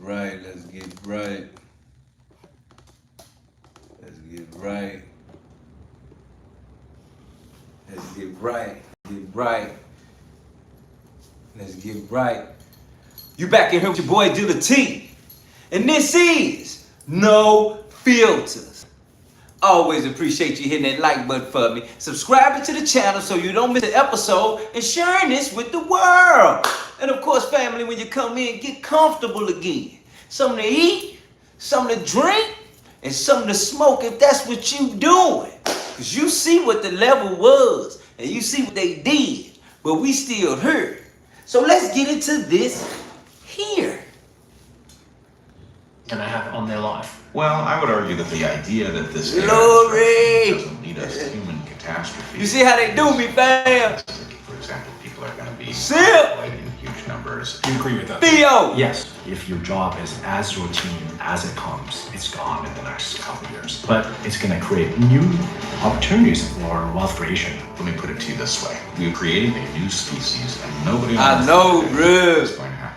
right. Let's get right. Let's get right. Let's get right. Get right. Let's get right. You back in here with your boy Dealatofficial. And this is No Filters. Always appreciate you hitting that like button for me, subscribing to the channel so you don't miss an episode, and sharing this with the world. And of course, family, when you come in, get comfortable again. Something to eat, something to drink, and something to smoke if that's what you doing. Because you see what the level was, and you see what they did, but we still here. So let's get into this here. Gonna have on their life. Well, I would argue that the idea that this Glory doesn't lead us to human catastrophe. You see how they do me, fam? For example, people are going to be Sip. in huge numbers. You agree with that? Theo! Yes, if your job is as routine as it comes, it's gone in the next couple of years. But it's going to create new opportunities for wealth creation. Let me put it to you this way. We are creating a new species and nobody I know, is bro. going to happen.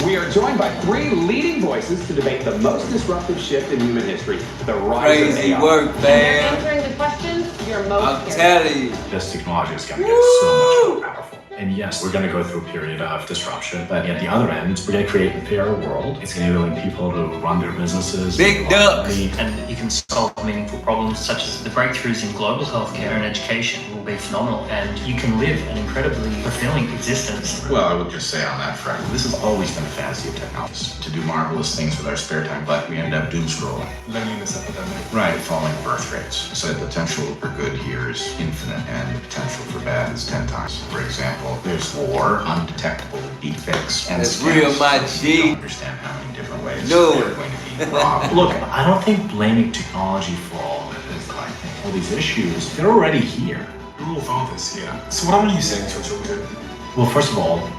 We are joined by three leading voices to debate the most disruptive shift in human history, the rise Crazy of AI. work, You're man. answering the questions, you're most I'm curious. telling you. This technology is going to get so much more powerful. And yes, we're going to go through a period of disruption, but at the other end, we're going to create a fairer world. It's going to enable people to run their businesses. Big make a lot of ducks. money. And you can solve meaningful problems such as the breakthroughs in global healthcare and education will be phenomenal, and you can live an incredibly fulfilling existence. Well, I would just say on that front, this has always been a fantasy of technologists to do marvelous things with our spare time, but we end up doom scrolling. Loneliness epidemic. Right, falling birth rates. So the potential for good here is infinite and the potential for bad is 10 times. For example, there's war, undetectable deepfakes, and That's scams. real, my You G. don't understand how many different ways No. they're going to be robbed. Look, I don't think blaming technology for all of it is the right thing. All these issues, they're already here. We're all fathers here. So what are you saying to your children? Well, first of all,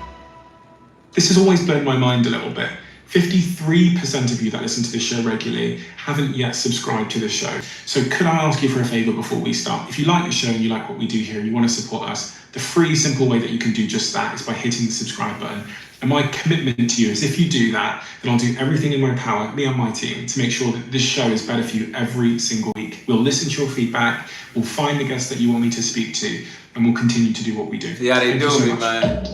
This has always blown my mind a little bit. 53% of you that listen to this show regularly haven't yet subscribed to the show. So could I ask you for a favor before we start? If you like the show and you like what we do here and you want to support us, the free, simple way that you can do just that is by hitting the subscribe button. And my commitment to you is if you do that, then I'll do everything in my power, me and my team, to make sure that this show is better for you every single week. We'll listen to your feedback, we'll find the guests that you want me to speak to, and we'll continue to do what we do. See how they Thank you do so me, much. man.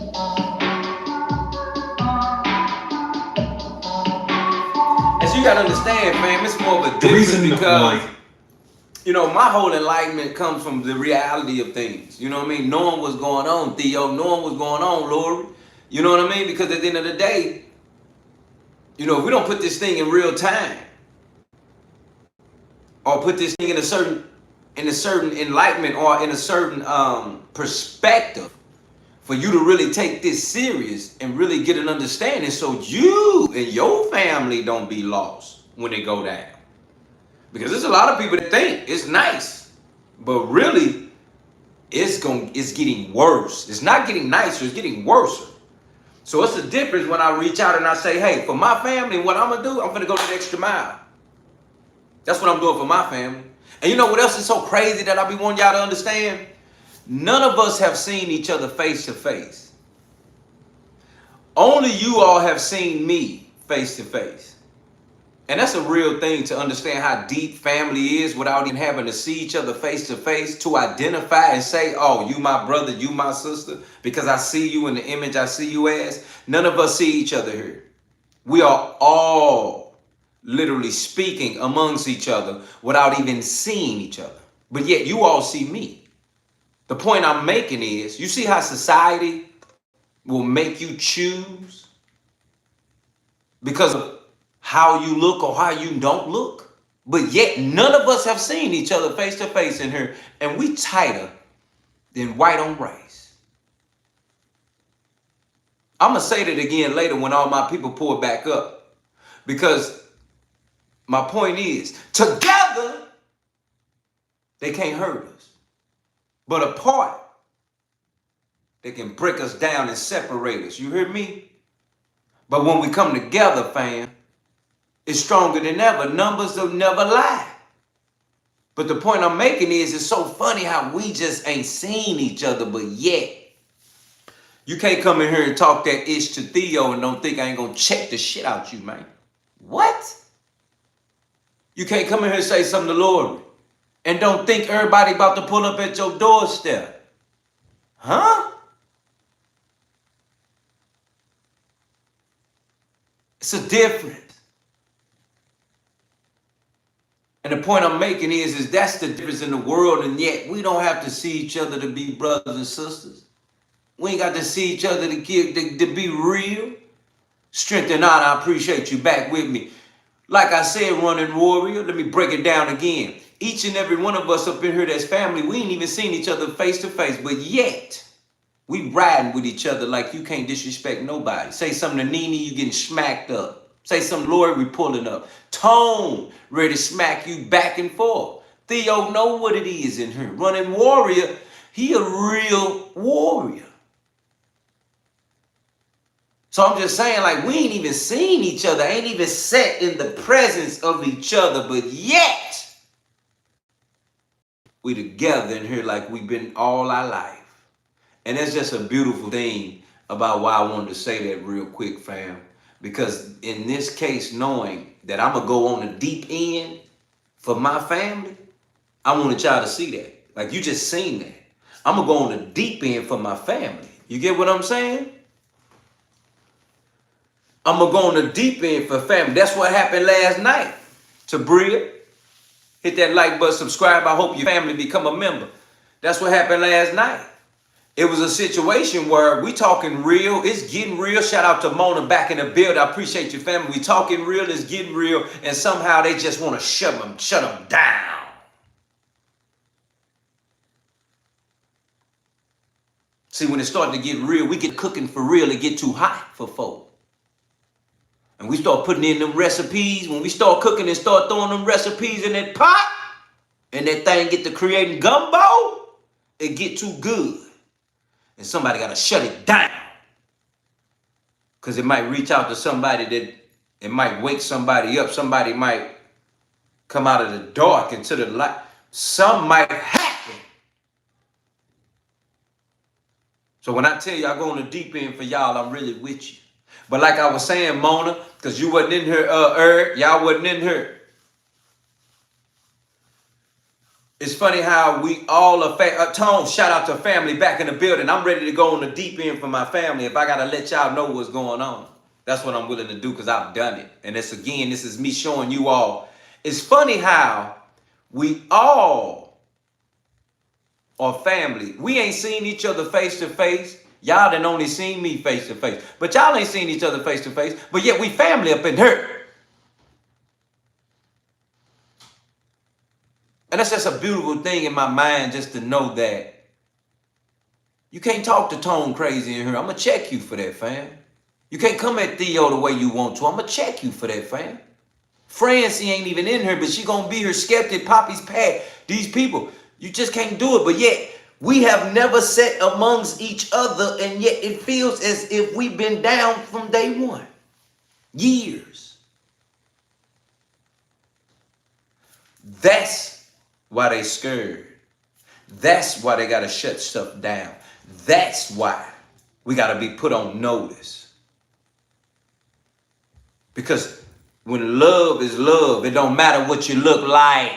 As you gotta understand, fam, it's more of a The difference reason because, why you know, my whole enlightenment comes from the reality of things. You know what I mean? Knowing what's going on, Theo, knowing what's going on, Lori. You know what I mean? Because at the end of the day, you know, if we don't put this thing in real time, or put this thing in a certain enlightenment or in a certain perspective, for you to really take this serious and really get an understanding, so you and your family don't be lost when they go down. Because there's a lot of people that think it's nice, but really, it's getting worse. It's not getting nicer, it's getting worse. So it's the difference when I reach out and I say, hey, for my family, what I'm gonna do, I'm gonna go the extra mile. That's what I'm doing for my family. And you know what else is so crazy that I be wanting y'all to understand? None of us have seen each other face to face. Only you all have seen me face to face. And that's a real thing to understand how deep family is without even having to see each other face to face, to identify and say, oh, you my brother, you my sister, because I see you in the image I see you as. None of us see each other here. We are all literally speaking amongst each other without even seeing each other. But yet you all see me. The point I'm making is, you see how society will make you choose because of how you look or how you don't look? But yet none of us have seen each other face to face in here, and we tighter than white on rice. I'm going to say that again later when all my people pull back up, because my point is, together, they can't hurt us. But apart, they can break us down and separate us. You hear me? But when we come together, fam, it's stronger than ever. Numbers will never lie. But the point I'm making is, it's so funny how we just ain't seen each other, but yet You can't come in here and talk that ish to Theo and don't think I ain't gonna check the shit out you, man. What? You can't come in here and say something to Lori and don't think everybody about to pull up at your doorstep. Huh? It's a difference. And the point I'm making is that's the difference in the world, and yet we don't have to see each other to be brothers and sisters. We ain't got to see each other to be real. Strength and honor, I appreciate you back with me. Like I said, running warrior, let me break it down again. Each and every one of us up in here that's family, we ain't even seen each other face to face, but yet we riding with each other like you can't disrespect nobody. Say something to Nene, you getting smacked up. Say something to Lori, we pulling up. Tone, ready to smack you back and forth. Theo know what it is in here. Running warrior, he a real warrior. So I'm just saying, like, we ain't even seen each other, ain't even sat in the presence of each other, but yet we together in here like we've been all our life. And that's just a beautiful thing about why I wanted to say that real quick, fam. Because in this case, knowing that I'm going to go on the deep end for my family, I wanted y'all to see that. Like, you just seen that. I'm going to go on the deep end for my family. You get what I'm saying? I'm going to go on the deep end for family. That's what happened last night to Bria. Hit that like button, subscribe. I hope your family become a member. That's what happened last night. It was a situation where we talking real. It's getting real. Shout out to Mona back in the build. I appreciate your family. We talking real. It's getting real. And somehow they just want to shut them down. See, when it started to get real, we get cooking for real. It get too hot for folk. And we start putting in them recipes. When we start cooking and start throwing them recipes in that pot, and that thing get to creating gumbo, it get too good. And somebody got to shut it down. Because it might reach out to somebody that, it might wake somebody up. Somebody might come out of the dark into the light. Something might happen. So when I tell you I go on the deep end for y'all, I'm really with you. But like I was saying, Mona, because you wasn't in here, y'all wasn't in here. It's funny how we all are, Tone, shout out to family back in the building. I'm ready to go on the deep end for my family if I got to let y'all know what's going on. That's what I'm willing to do because I've done it. And this is me showing you all. It's funny how we all are family. We ain't seen each other face to face. Y'all done only seen me face to face. But y'all ain't seen each other face to face. But yet we family up in here. And that's just a beautiful thing in my mind just to know that you can't talk to Tone crazy in here. I'm going to check you for that, fam. You can't come at Theo the way you want to. I'm going to check you for that, fam. Francie ain't even in here, but she going to be here. Skeptic, Poppy's Pat. These people, you just can't do it. But yet, we have never sat amongst each other, and yet it feels as if we've been down from day one. Years. That's why they scared. That's why they got to shut stuff down. That's why we got to be put on notice. Because when love is love, it don't matter what you look like.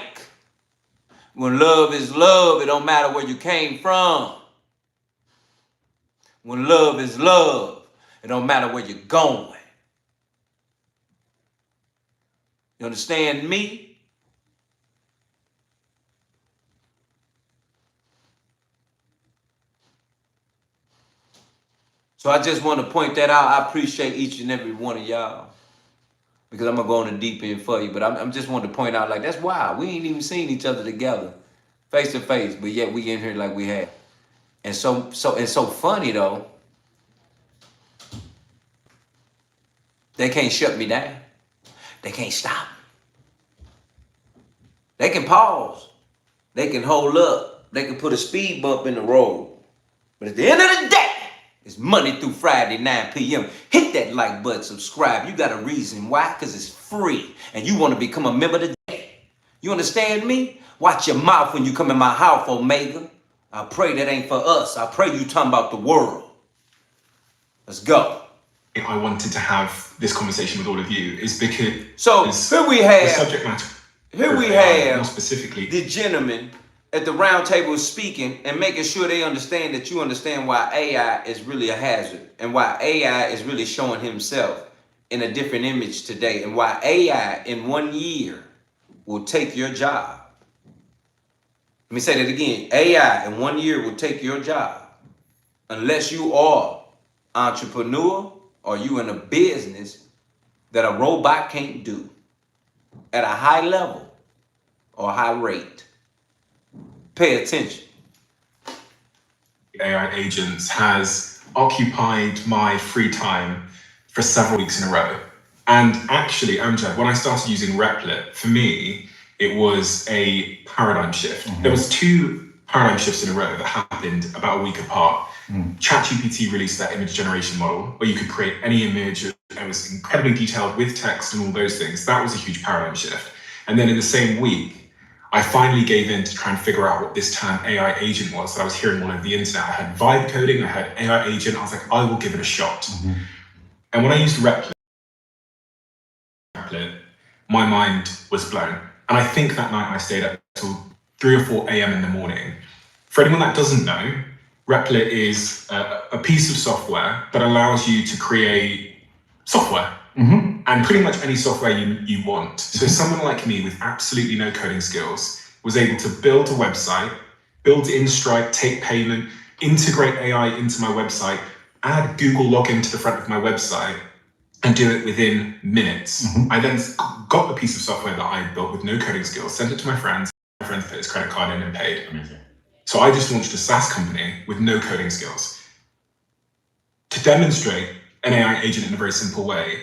When love is love, it don't matter where you came from. When love is love, it don't matter where you're going. You understand me? So I just want to point that out. I appreciate each and every one of y'all. Because I'm going to go on the deep end for you. But I'm just wanting to point out, like, that's wild. We ain't even seen each other together, face to face. But yet we in here like we have. And so funny, though. They can't shut me down. They can't stop me. They can pause. They can hold up. They can put a speed bump in the road. But at the end of the day, it's Monday through Friday, 9 p.m. Hit that like button, subscribe. You got a reason why? Because it's free. And you want to become a member today. You understand me? Watch your mouth when you come in my house, Omega. I pray that ain't for us. I pray you talking about the world. Let's go. I wanted to have this conversation with all of you is because So here we have the subject matter. More specifically, the gentleman at the round table speaking and making sure they understand that you understand why AI is really a hazard and why AI is really showing himself in a different image today and why AI in 1 year will take your job. Let me say that again. AI in 1 year will take your job unless you are entrepreneur or you in a business that a robot can't do at a high level or high rate. Pay attention. AI agents has occupied my free time for several weeks in a row. And actually, Amjad, when I started using Replit, for me, it was a paradigm shift. There was 2 paradigm shifts in a row that happened about a week apart. ChatGPT released that image generation model where you could create any image. It was incredibly detailed with text and all those things. That was a huge paradigm shift. And then in the same week, I finally gave in to try and figure out what this term AI agent was that I was hearing all over the internet. I had vibe coding, I had AI agent. I was like, I will give it a shot. And when I used Replit, my mind was blown. And I think that night I stayed up till 3 or 4 a.m. in the morning. For anyone that doesn't know, Replit is a piece of software that allows you to create software. And pretty much any software you want. So someone like me with absolutely no coding skills was able to build a website, build in Stripe, take payment, integrate AI into my website, add Google login to the front of my website, and do it within minutes. I then got the piece of software that I built with no coding skills, sent it to my friends put his credit card in and paid. Amazing. So I just launched a SaaS company with no coding skills. To demonstrate an AI agent in a very simple way,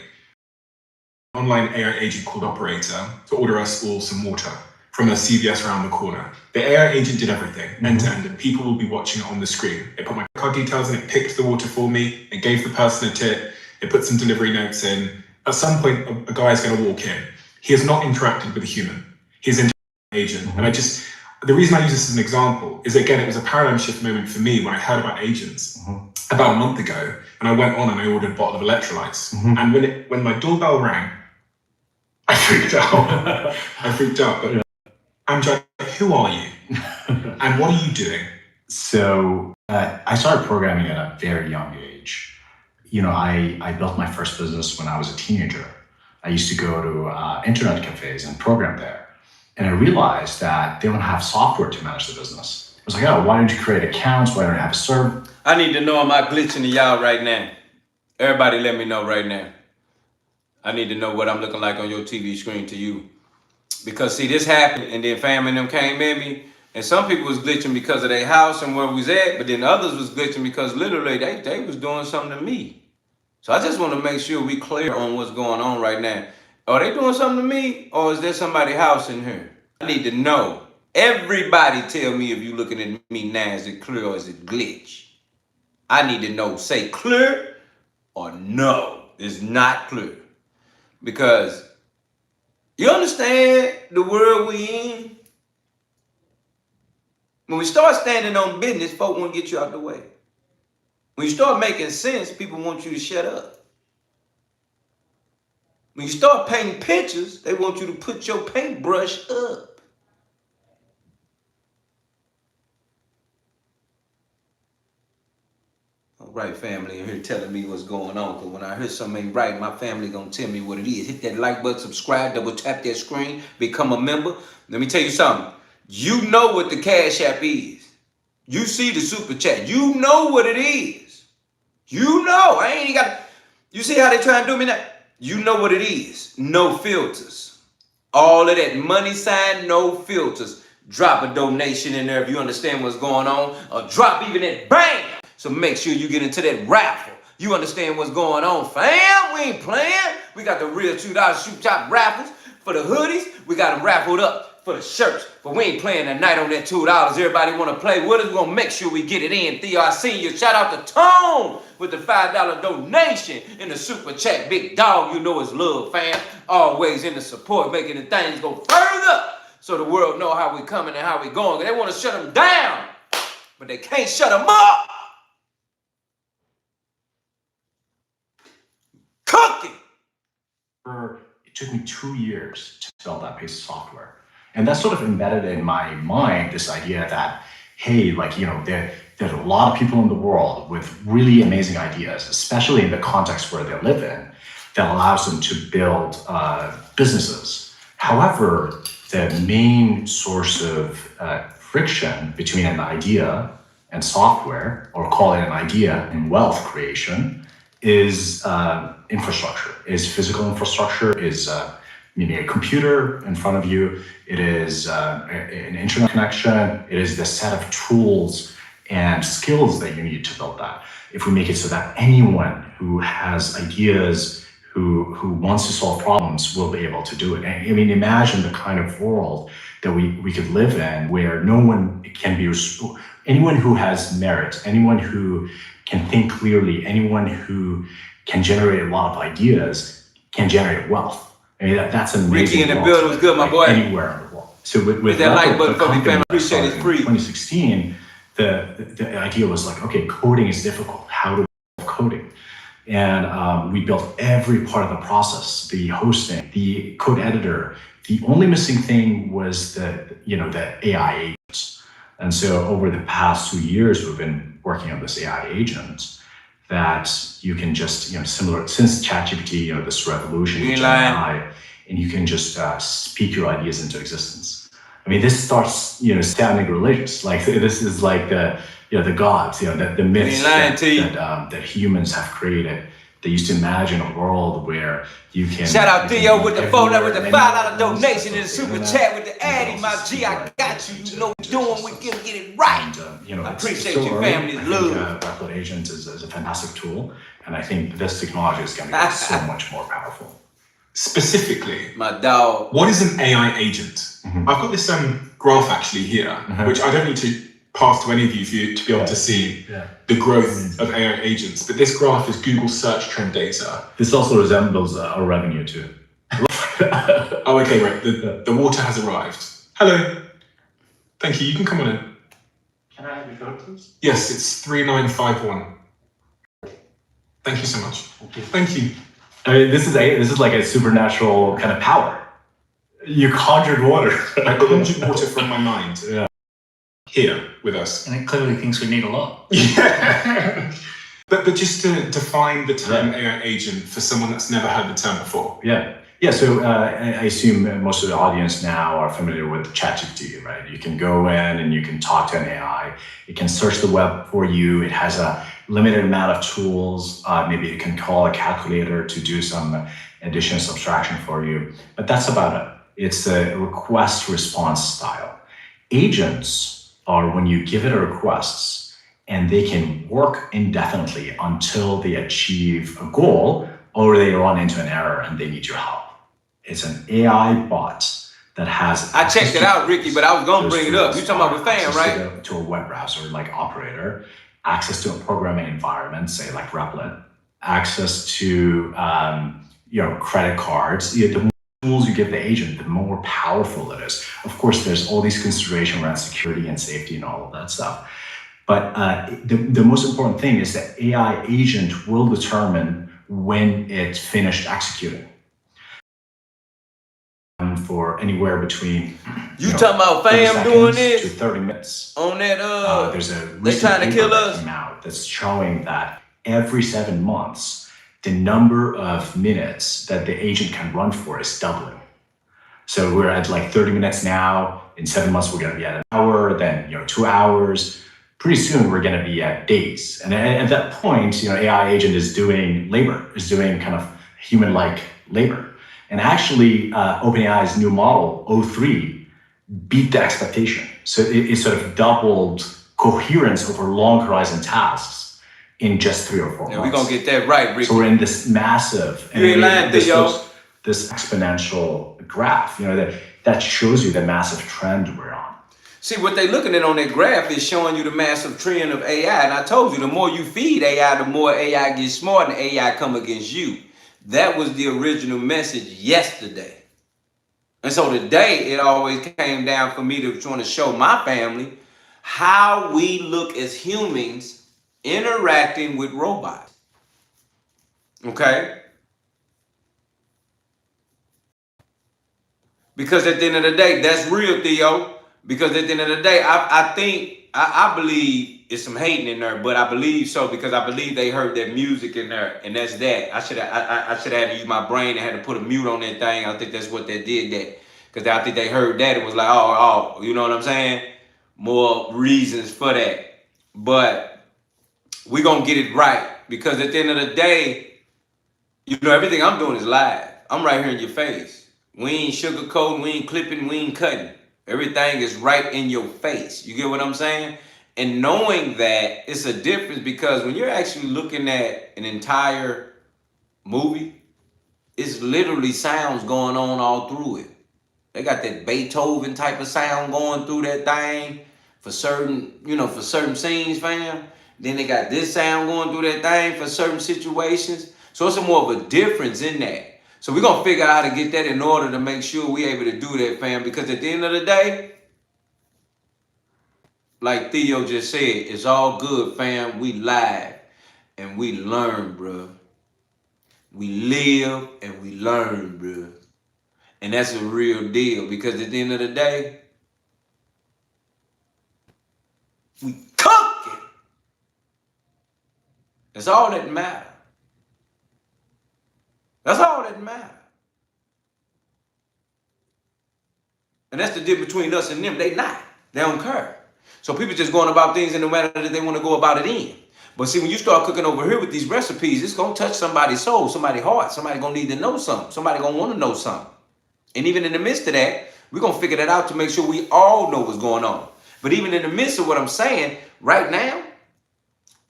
online AI agent called Operator to order us all some water from a CVS around the corner. The AI agent did everything end to end, and people will be watching it on the screen. It put my card details in, it picked the water for me, it gave the person a tip, it put some delivery notes in. At some point, a guy is going to walk in. He has not interacted with a human. He's an agent. And the reason I use this as an example is, again, it was a paradigm shift moment for me when I heard about agents about a month ago, and I went on and I ordered a bottle of electrolytes. And when my doorbell rang, I freaked out. But Amjad, who are you? And what are you doing? So I started programming at a very young age. You know, I built my first business when I was a teenager. I used to go to internet cafes and program there. And I realized that they don't have software to manage the business. I was like, oh, why don't you create accounts? Why don't you have a server? I need to know, am I glitching to y'all right now? Everybody let me know right now. I need to know what I'm looking like on your TV screen to you. Because see, this happened and then family and them came at me. And some people was glitching because of their house and where we was at. But then others was glitching because literally they was doing something to me. So I just want to make sure we clear on what's going on right now. Are they doing something to me, or is there somebody's house in here? I need to know. Everybody tell me if you looking at me now, is it clear or is it glitch? I need to know. Say clear or no, it's not clear. Because you understand the world we in? When we start standing on business, folk won't get you out the way. When you start making sense, people want you to shut up. When you start painting pictures, they want you to put your paintbrush up. All right, family, in here telling me what's going on. Because when I hear something ain't right, my family gonna tell me what it is. Hit that like button, subscribe, double tap that screen, become a member. Let me tell you something. You know what the Cash App is. You see the super chat. You know what it is. You know. I ain't got. You see how they try and do me now? You know what it is. No filters. All of that money sign, no filters. Drop a donation in there if you understand what's going on. Or drop even that bang. So make sure you get into that raffle. You understand what's going on, fam? We ain't playing. We got the real $2 shoot top raffles for the hoodies. We got them raffled up for the shirts. But we ain't playing tonight on that $2. Everybody want to play with us. We're going to make sure we get it in. Theo, I seen you. Shout out to Tone with the $5 donation in the super chat. Big dog, you know it's love, fam. Always in the support, making the things go further so the world know how we coming and how we going. They want to shut them down, but they can't shut them up. took me 2 years to build that piece of software. And that sort of embedded in my mind this idea that, hey, like, you know, there's a lot of people in the world with really amazing ideas, especially in the context where they live in, that allows them to build businesses. However, the main source of friction between an idea and software, or call it an idea and wealth creation, is infrastructure, is physical infrastructure, is maybe a computer in front of you, it is an internet connection, it is the set of tools and skills that you need to build that. If we make it so that anyone who has ideas, who wants to solve problems will be able to do it. I mean, imagine the kind of world that we could live in where no one can be, anyone who has merit, anyone who can think clearly, anyone who can generate a lot of ideas can generate wealth. I mean, that's amazing. Ricky in the building was good, my boy. Anywhere in the world. So with that like the button for me, company fam. I Appreciate it. started Free. in 2016, the idea was like, okay, coding is difficult. How do we solve coding? And we built every part of the process, the hosting, the code editor. The only missing thing was the AI agents. And so over the past 2 years, we've been working on this AI agent that you can just, similar, since ChatGPT, this revolution in AI, and you can just speak your ideas into existence. I mean, this starts, sounding religious. Like this is like the gods, the myths that humans have created. They used to imagine a world where you can. Shout out Theo with the phone with the $5 donation and the super chat with the Addy, my G. I got you. You know what we're doing. We can get it right. And, I appreciate your family's love. Replit Agent is a fantastic tool, and I think this technology is going to be so much more powerful. Specifically, my dog. What is an AI agent? I've got this graph actually here, which I don't need to pass to any of you for you to be able to see the growth of AI agents. But this graph is Google search trend data. This also resembles our revenue too. Oh, okay, right. The water has arrived. Hello. Thank you. You can come on in. Can I have your phone, please? Yes, it's 3951. Thank you so much. Thank you. I mean, this is like a supernatural kind of power. You conjured water. I conjured water from my mind. Yeah. Here with us. And it clearly thinks we need a lot. Yeah. But just to define the term AI agent for someone that's never heard the term before. Yeah, so I assume most of the audience now are familiar with ChatGPT, right? You can go in and you can talk to an AI. It can search the web for you. It has a limited amount of tools. Maybe it can call a calculator to do some addition, subtraction for you. But that's about it. It's a request response style. Agents are when you give it a request and they can work indefinitely until they achieve a goal or they run into an error and they need your help. It's an AI bot that has... I checked it out, Ricky, but I was going to bring it up. You're talking about with FAM, right? To a web browser like Operator, access to a programming environment, say like Replit, access to credit cards. The more tools you give the agent, the more powerful it is. Of course, there's all these considerations around security and safety and all of that stuff. But the most important thing is that AI agent will determine when it's finished executing. For anywhere between talking about FAM doing this to 30 minutes on that there's a they trying to kill us that's showing that every 7 months the number of minutes that the agent can run for is doubling. So we're at like 30 minutes now. In 7 months we're going to be at an hour, then 2 hours. Pretty soon we're going to be at days. And at that point, AI agent is doing labor, is doing kind of human-like labor. And actually, OpenAI's new model, O3, beat the expectation. So it sort of doubled coherence over long horizon tasks in just 3 or 4 months. Yeah, we're going to get that right, Ricky. So we're in this massive, this exponential graph, that shows you the massive trend we're on. See, what they're looking at on that graph is showing you the massive trend of AI. And I told you, the more you feed AI, the more AI gets smart and AI come against you. That was the original message yesterday. And so today, it always came down for me to trying to show my family how we look as humans interacting with robots. Okay? Because at the end of the day, that's real, Theo. Because at the end of the day, I believe it's some hating in there, but I believe so because I believe they heard that music in there, and that's that. I should have had to use my brain and had to put a mute on that thing. I think that's what they did that. Because I think they heard that and was like, oh, you know what I'm saying? More reasons for that. But we're going to get it right. Because at the end of the day, you know, everything I'm doing is live. I'm right here in your face. We ain't sugarcoating, we ain't clipping, we ain't cutting. Everything is right in your face. You get what I'm saying? And knowing that, it's a difference because when you're actually looking at an entire movie, it's literally sounds going on all through it. They got that Beethoven type of sound going through that thing for certain, you know, for certain scenes, fam. Then they got this sound going through that thing for certain situations. So it's a more of a difference in that. So we're going to figure out how to get that in order to make sure we're able to do that, fam. Because at the end of the day, like Theo just said, it's all good, fam. We live and we learn, bro. We live and we learn, bro. And that's a real deal because at the end of the day, we cooking. That's all that matters. That's all that matters. And that's the difference between us and them. They not. They don't care. So people just going about things in the manner that they want to go about it in. But see, when you start cooking over here with these recipes, it's going to touch somebody's soul, somebody's heart. Somebody going to need to know something. Somebody going to want to know something. And even in the midst of that, we're going to figure that out to make sure we all know what's going on. But even in the midst of what I'm saying, right now,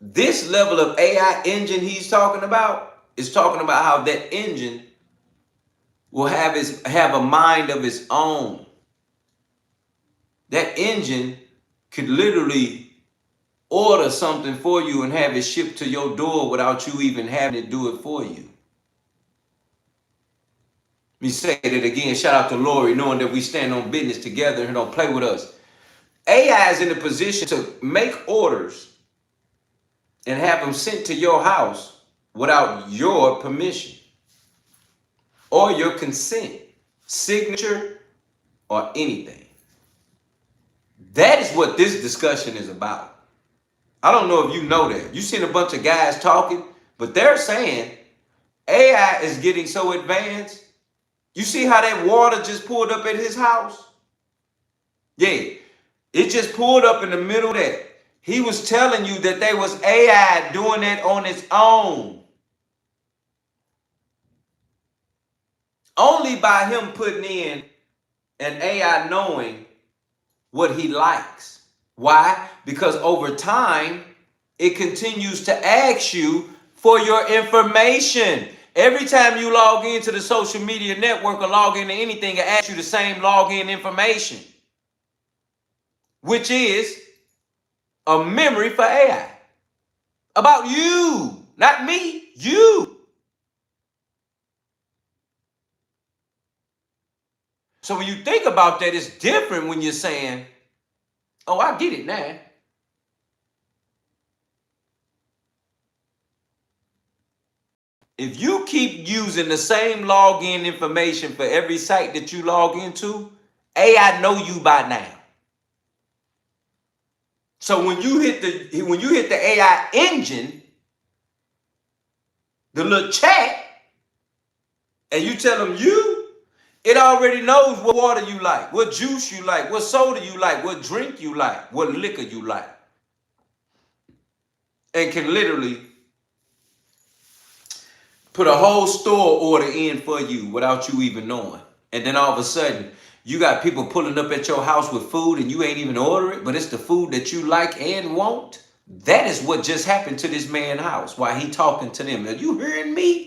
this level of AI engine he's talking about is talking about how that engine will have a mind of its own. That engine could literally order something for you and have it shipped to your door without you even having to do it for you. Let me say that again. Shout out to Lori, knowing that we stand on business together and don't play with us. AI is in a position to make orders and have them sent to your house without your permission or your consent, signature, or anything. That is what this discussion is about. I don't know if you know that. You've seen a bunch of guys talking, but they're saying AI is getting so advanced. You see how that water just pulled up at his house? Yeah, it just pulled up in the middle of that. He was telling you that there was AI doing it on its own. Only by him putting in an AI knowing what he likes. Why? Because over time, it continues to ask you for your information. Every time you log into the social media network or log into anything, it asks you the same login information, which is a memory for AI. About you, not me, you. So when you think about that, it's different when you're saying, oh, I get it now. If you keep using the same login information for every site that you log into, AI know you by now. So when you hit the AI engine, the little chat, and you tell them it already knows what water you like, what juice you like, what soda you like, what drink you like, what liquor you like. And can literally put a whole store order in for you without you even knowing. And then all of a sudden, you got people pulling up at your house with food and you ain't even order it, but it's the food that you like and want. That is what just happened to this man's house while he talking to them. Are you hearing me?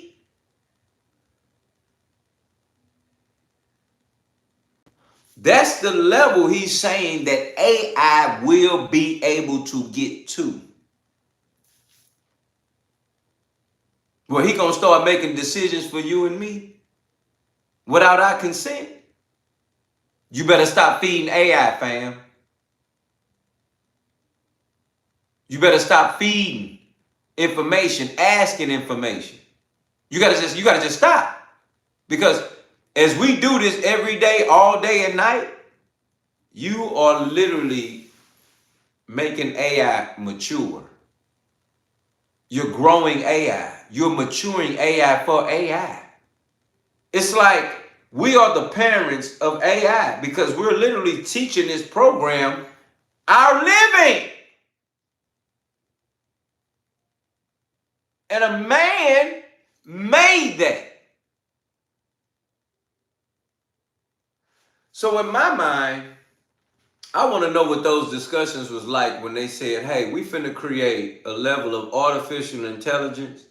That's the level he's saying that AI will be able to get to. Where he gonna start making decisions for you and me without our consent. You better stop feeding AI, fam. You better stop feeding information, asking information. You gotta just stop. Because As we do this every day, all day and night, you are literally making AI mature. You're growing AI. You're maturing AI for AI. It's like we are the parents of AI because we're literally teaching this program our living. And a man made that. So in my mind, I want to know what those discussions was like when they said, hey, we finna create a level of artificial intelligence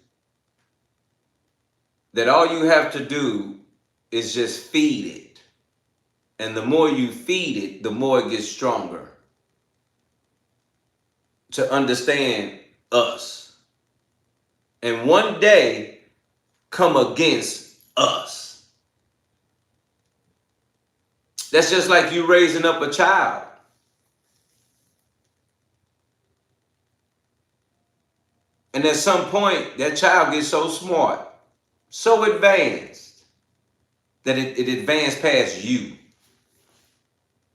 that all you have to do is just feed it. And the more you feed it, the more it gets stronger to understand us. And one day come against us. That's just like you raising up a child. And at some point, that child gets so smart, so advanced, that it advanced past you.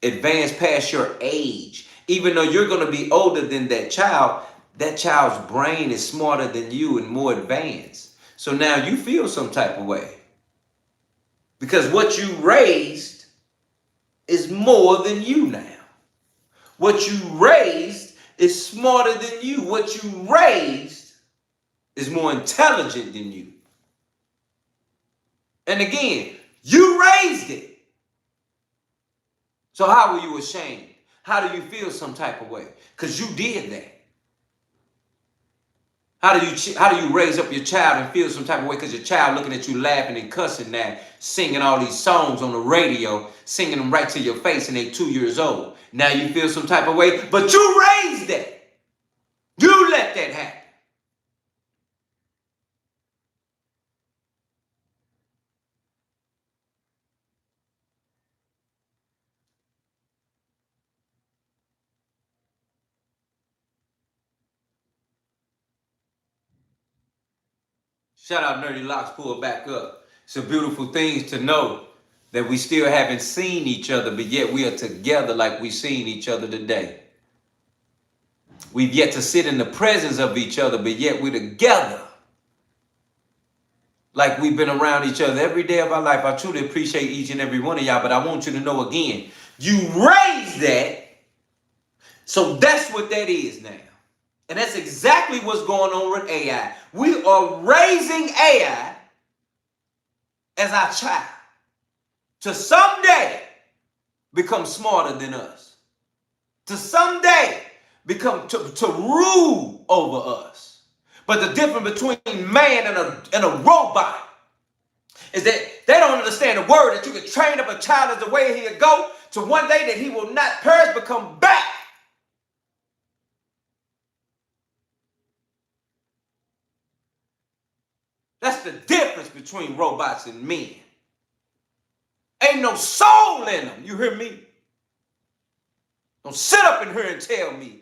Advanced past your age. Even though you're going to be older than that child's brain is smarter than you and more advanced. So now you feel some type of way. Because what you raised is more than you now. What you raised is smarter than you. What you raised is more intelligent than you. And again, you raised it. So how were you ashamed? How do you feel some type of way? Because you did that. How do you raise up your child and feel some type of way because your child looking at you laughing and cussing now, singing all these songs on the radio, singing them right to your face and they 2 years old. Now you feel some type of way, but you raised that. You let that happen. Shout out Nerdy Locks, pull back up. It's a beautiful thing to know that we still haven't seen each other, but yet we are together like we've seen each other today. We've yet to sit in the presence of each other, but yet we're together like we've been around each other every day of our life. I truly appreciate each and every one of y'all, but I want you to know again, you raised that, so that's what that is now. And that's exactly what's going on with AI. We are raising AI as our child to someday become smarter than us, to someday become to rule over us. But the difference between man and a robot is that they don't understand the word that you can train up a child as the way he'll go to one day that he will not perish but come back. That's the difference between robots and men. Ain't no soul in them. You hear me? Don't sit up in here and tell me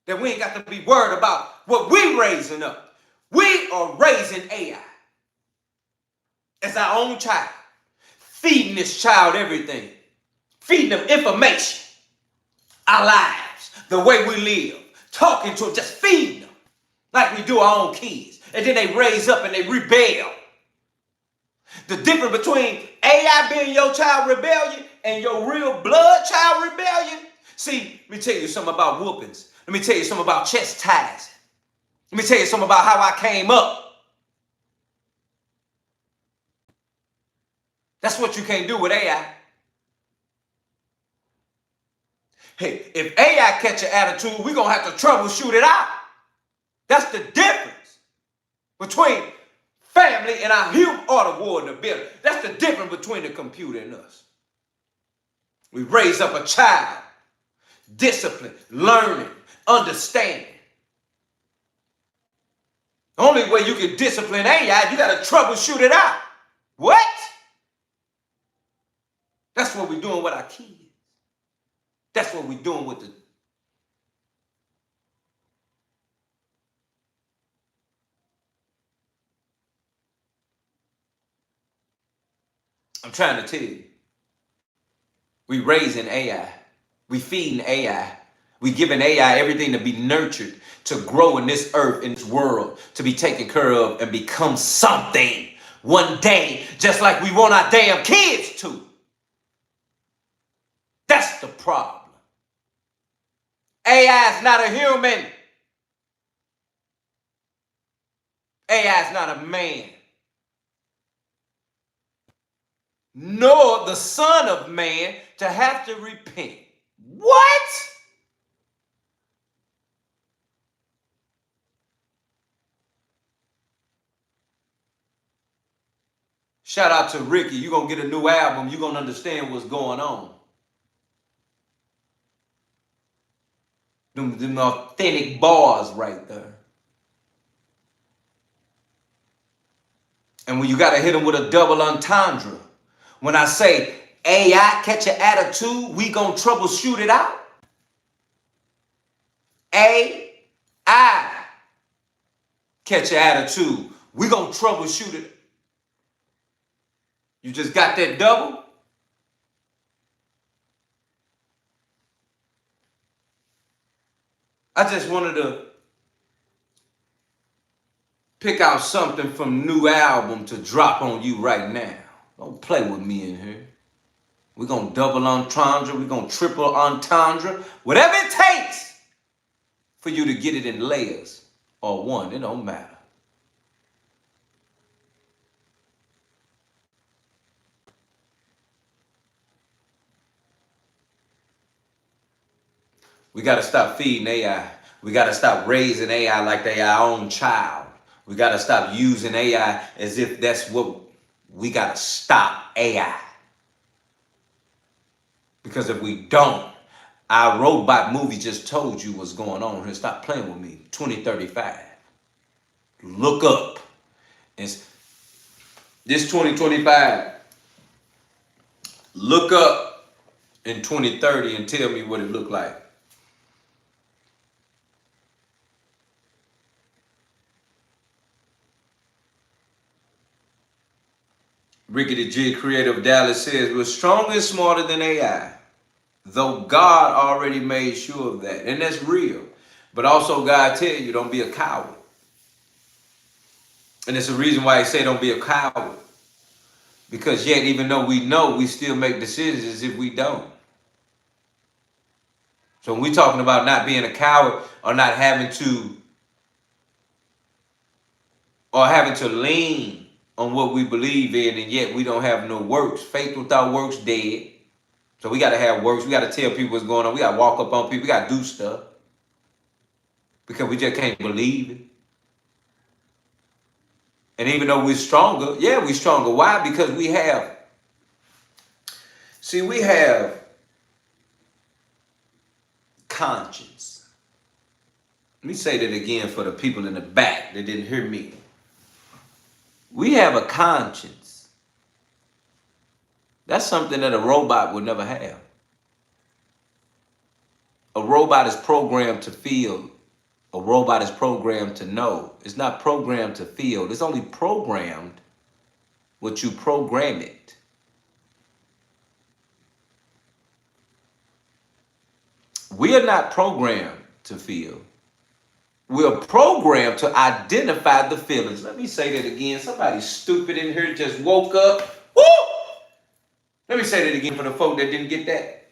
that we ain't got to be worried about what we raising up. We are raising AI as our own child. Feeding this child everything. Feeding them information. Our lives. The way we live. Talking to them. Just feeding them. Like we do our own kids. And then they raise up and they rebel. The difference between AI being your child rebellion and your real blood child rebellion. See, let me tell you something about whoopings. Let me tell you something about chastising. Let me tell you something about how I came up. That's what you can't do with AI. Hey, if AI catch an attitude, we're going to have to troubleshoot it out. That's the difference between family and our human art of war in the building. That's the difference between the computer and us. We raise up a child, discipline, learning, understanding. The only way you can discipline AI, you got to troubleshoot it out. What? That's what we're doing with our kids. That's what we're doing with the I'm trying to tell you. We raising AI. We feeding AI. We giving AI everything to be nurtured, to grow in this earth, in this world, to be taken care of and become something one day, just like we want our damn kids to. That's the problem. AI is not a human. AI is not a man. Nor the son of man to have to repent. What? Shout out to Ricky. You're going to get a new album. You're going to understand what's going on. Them authentic bars right there. And when you got to hit them with a double entendre. When I say AI catch an attitude, we going to troubleshoot it out. AI catch an attitude, we going to troubleshoot it. You just got that double? I just wanted to pick out something from new album to drop on you right now. Don't play with me in here. We're going to double entendre. We're going to triple entendre. Whatever it takes for you to get it in layers or one. It don't matter. We got to stop feeding AI. We got to stop raising AI like they our own child. We got to stop using AI as if that's what we got to stop AI. Because if we don't, our robot movie just told you what's going on here. Stop playing with me. 2035. Look up. It's this 2025. Look up in 2030 and tell me what it looked like. Ricky the G, creator of Dallas, says, we're stronger and smarter than AI, though God already made sure of that. And that's real. But also God tell you, don't be a coward. And it's a reason why he say don't be a coward. Because yet, even though we know, we still make decisions as if we don't. So when we're talking about not being a coward or not having to lean on what we believe in, and yet we don't have no works. Faith without works dead. So we got to have works. We got to tell people what's going on. We got to walk up on people. We got to do stuff. Because we just can't believe it. And even though we're stronger, yeah, we're stronger. Why? Because we have conscience. Let me say that again for the people in the back that didn't hear me. We have a conscience. That's something that a robot would never have. A robot is programmed to feel. A robot is programmed to know. It's not programmed to feel. It's only programmed what you program it. We are not programmed to feel. We're programmed to identify the feelings. Let me say that again. Somebody stupid in here just woke up. Woo! Let me say that again for the folk that didn't get that.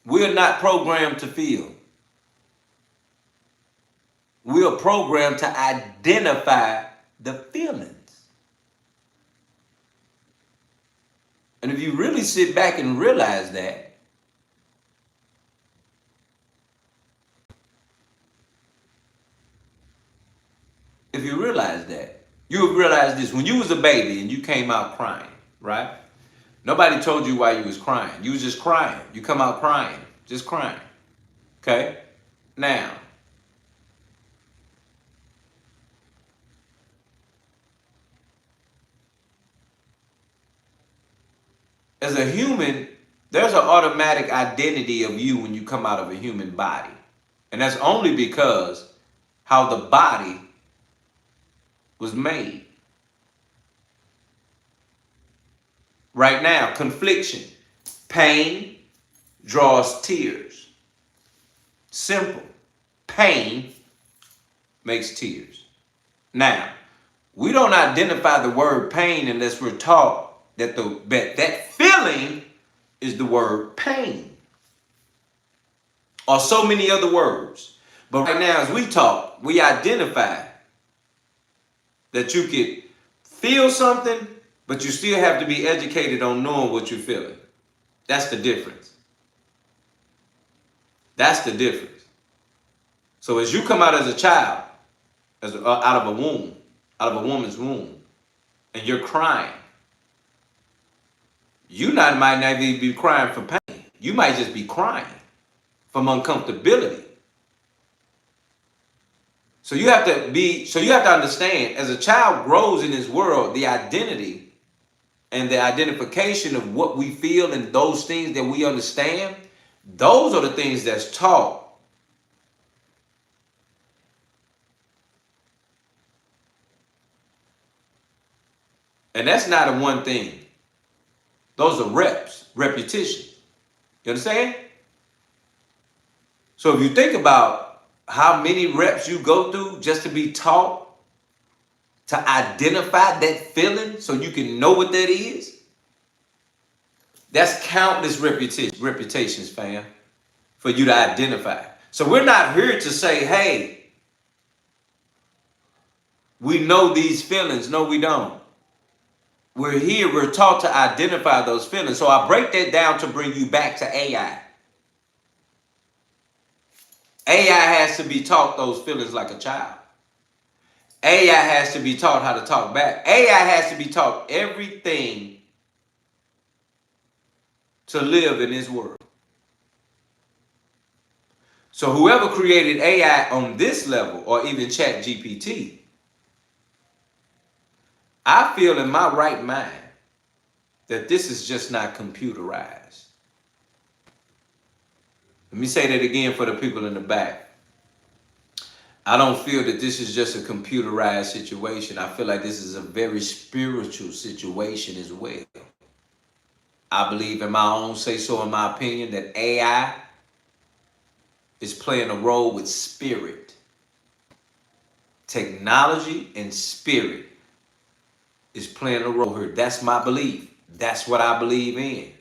We're not programmed to feel. We are programmed to identify the feelings. And if you really sit back and realize that, you would realize this. When you was a baby and you came out crying, right? Nobody told you why you was crying. You was just crying. You come out crying, just crying. Okay? Now, as a human, there's an automatic identity of you when you come out of a human body. And that's only because how the body was made. Right now, confliction. Pain draws tears. Simple. Pain makes tears. Now, we don't identify the word pain unless we're taught that that feeling is the word pain. Or so many other words. But right now, as we talk, we identify that you could feel something, but you still have to be educated on knowing what you're feeling. That's the difference. That's the difference. So as you come out as a child, out of a womb, out of a woman's womb, and you're crying, you might not even be crying for pain. You might just be crying from uncomfortability. So you have to understand, as a child grows in this world, the identity and the identification of what we feel and those things that we understand, those are the things that's taught. And that's not a one thing. Those are repetitions. You understand? So if you think about how many reps you go through just to be taught to identify that feeling so you can know what that is, that's countless reputations, fam, for you to identify. So we're not here to say, hey, we know these feelings. No, we don't. We're taught to identify those feelings. So I break that down to bring you back to AI. AI has to be taught those feelings like a child. AI has to be taught how to talk back. AI has to be taught everything to live in this world. So whoever created AI on this level, or even ChatGPT, I feel in my right mind that this is just not computerized. Let me say that again for the people in the back. I don't feel that this is just a computerized situation. I feel like this is a very spiritual situation as well. I believe in my own say-so, in my opinion, that AI is playing a role with spirit. Technology and spirit is playing a role here. That's my belief. That's what I believe in.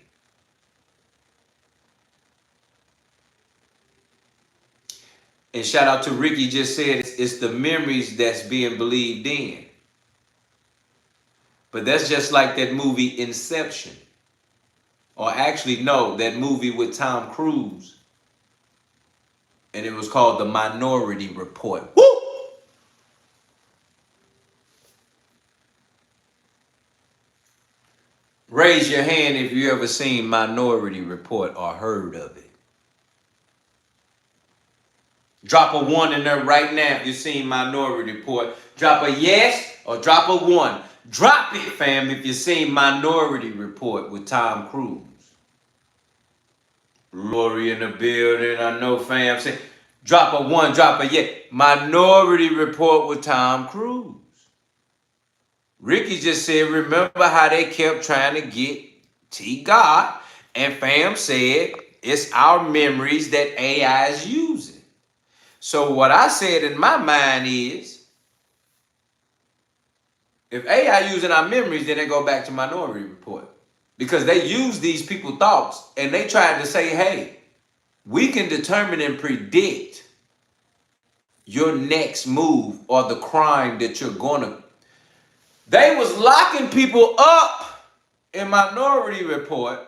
And shout out to Ricky, just said it's the memories that's being believed in. But that's just like that movie Inception. Or actually, no, that movie with Tom Cruise. And it was called The Minority Report. Woo! Raise your hand if you ever seen Minority Report or heard of it. Drop a 1 in there right now if you've seen Minority Report. Drop a yes or drop a 1. Drop it, fam, if you've seen Minority Report with Tom Cruise. Rory in the building, I know, fam. Say, drop a 1, drop a yes. Minority Report with Tom Cruise. Ricky just said, remember how they kept trying to get T God, and fam said, it's our memories that AI is using. So what I said in my mind is, if AI using our memories, then they go back to Minority Report. Because they use these people's thoughts and they tried to say, hey, we can determine and predict your next move or the crime that you're going to. They was locking people up in Minority Report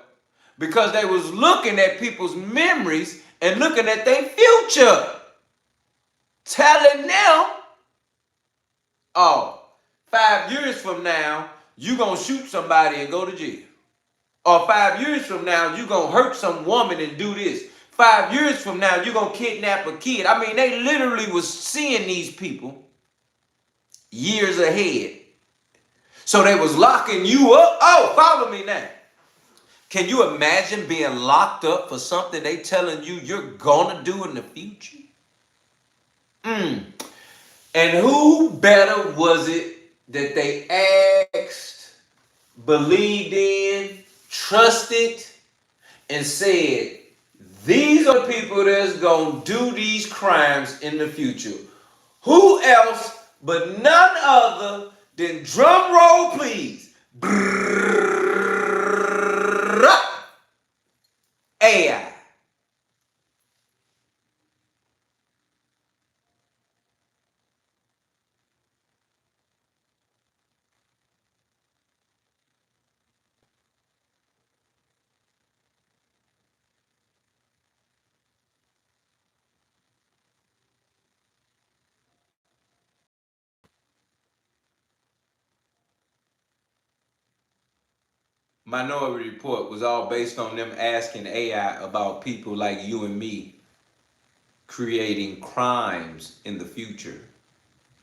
because they was looking at people's memories and looking at their future. Telling them, oh, 5 years from now, you gonna shoot somebody and go to jail. Or 5 years from now, you gonna hurt some woman and do this. 5 years from now, you gonna kidnap a kid. I mean, they literally was seeing these people years ahead. So they was locking you up. Oh, follow me now. Can you imagine being locked up for something they telling you you're gonna do in the future? And who better was it that they asked, believed in, trusted, and said, these are the people that's gonna do these crimes in the future. Who else but none other than, drum roll please, AI. Minority Report was all based on them asking AI about people like you and me creating crimes in the future.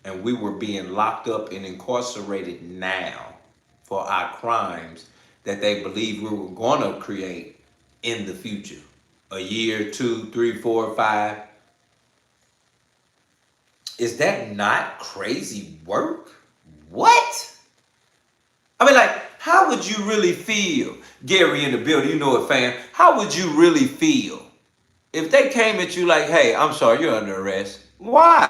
And we were being locked up and incarcerated now for our crimes that they believe we were going to create in the future. A year, 2, 3, 4, 5. Is that not crazy work? What? I mean, like, how would you really feel? Gary in the building, you know it, fam. How would you really feel if they came at you like, hey, I'm sorry, you're under arrest? Why?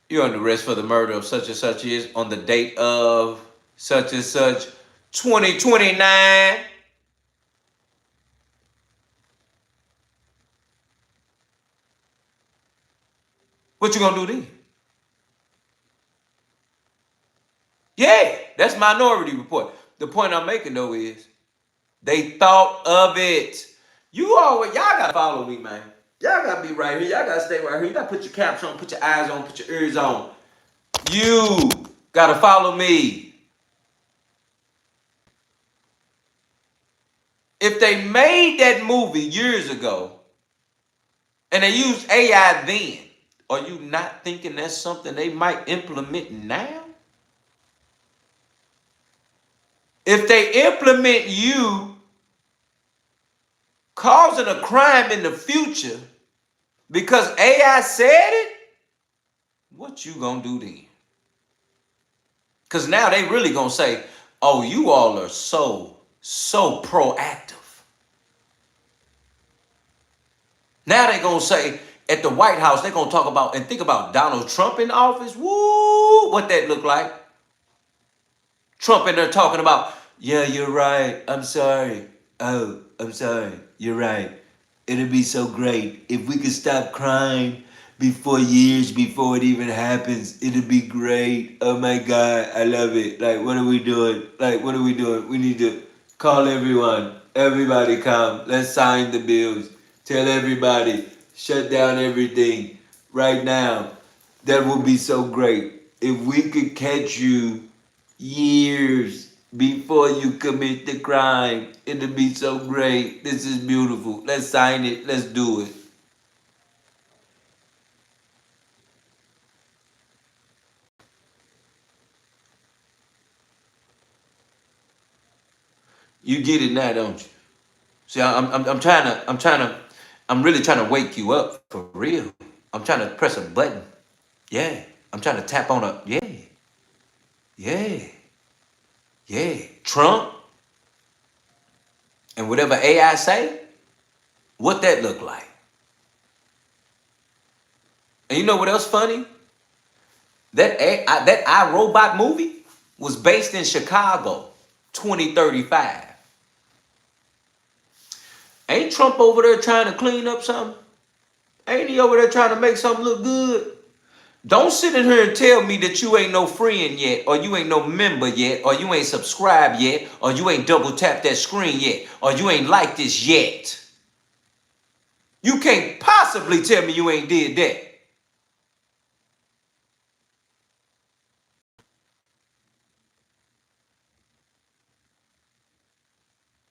You're under arrest for the murder of such and such years on the date of such and such 2029. What you gonna do then? Yeah, that's Minority Report. The point I'm making though is they thought of it. Y'all gotta follow me, man. Y'all gotta be right here. Y'all gotta stay right here. You gotta put your caps on, put your eyes on, put your ears on. You gotta follow me. If they made that movie years ago and they used AI then, are you not thinking that's something they might implement now? If they implement you causing a crime in the future because AI said it, what you gonna do then? Because now they really gonna say, oh, you all are so proactive. Now they gonna say at the White House, they gonna talk about and think about Donald Trump in office. Woo, what that look like? Trump in there talking about, yeah, you're right. I'm sorry. Oh, I'm sorry. You're right. It'd be so great if we could stop crime years before it even happens. It'd be great. Oh my God, I love it. Like, what are we doing? We need to call everyone. Everybody come. Let's sign the bills. Tell everybody, shut down everything right now. That would be so great. If we could catch you years before you commit the crime, it'd be so great. This is beautiful. Let's sign it. Let's do it. You get it now, don't you? See, I'm really trying to wake you up for real. I'm trying to press a button. Yeah. I'm trying to tap on a, yeah. Trump and whatever AI say, what that look like? And you know what else funny? That iRobot movie was based in Chicago, 2035. Ain't Trump over there trying to clean up something? Ain't he over there trying to make something look good? Don't sit in here and tell me that you ain't no friend yet, or you ain't no member yet, or you ain't subscribed yet, or you ain't double tapped that screen yet, or you ain't liked this yet. You can't possibly tell me you ain't did that.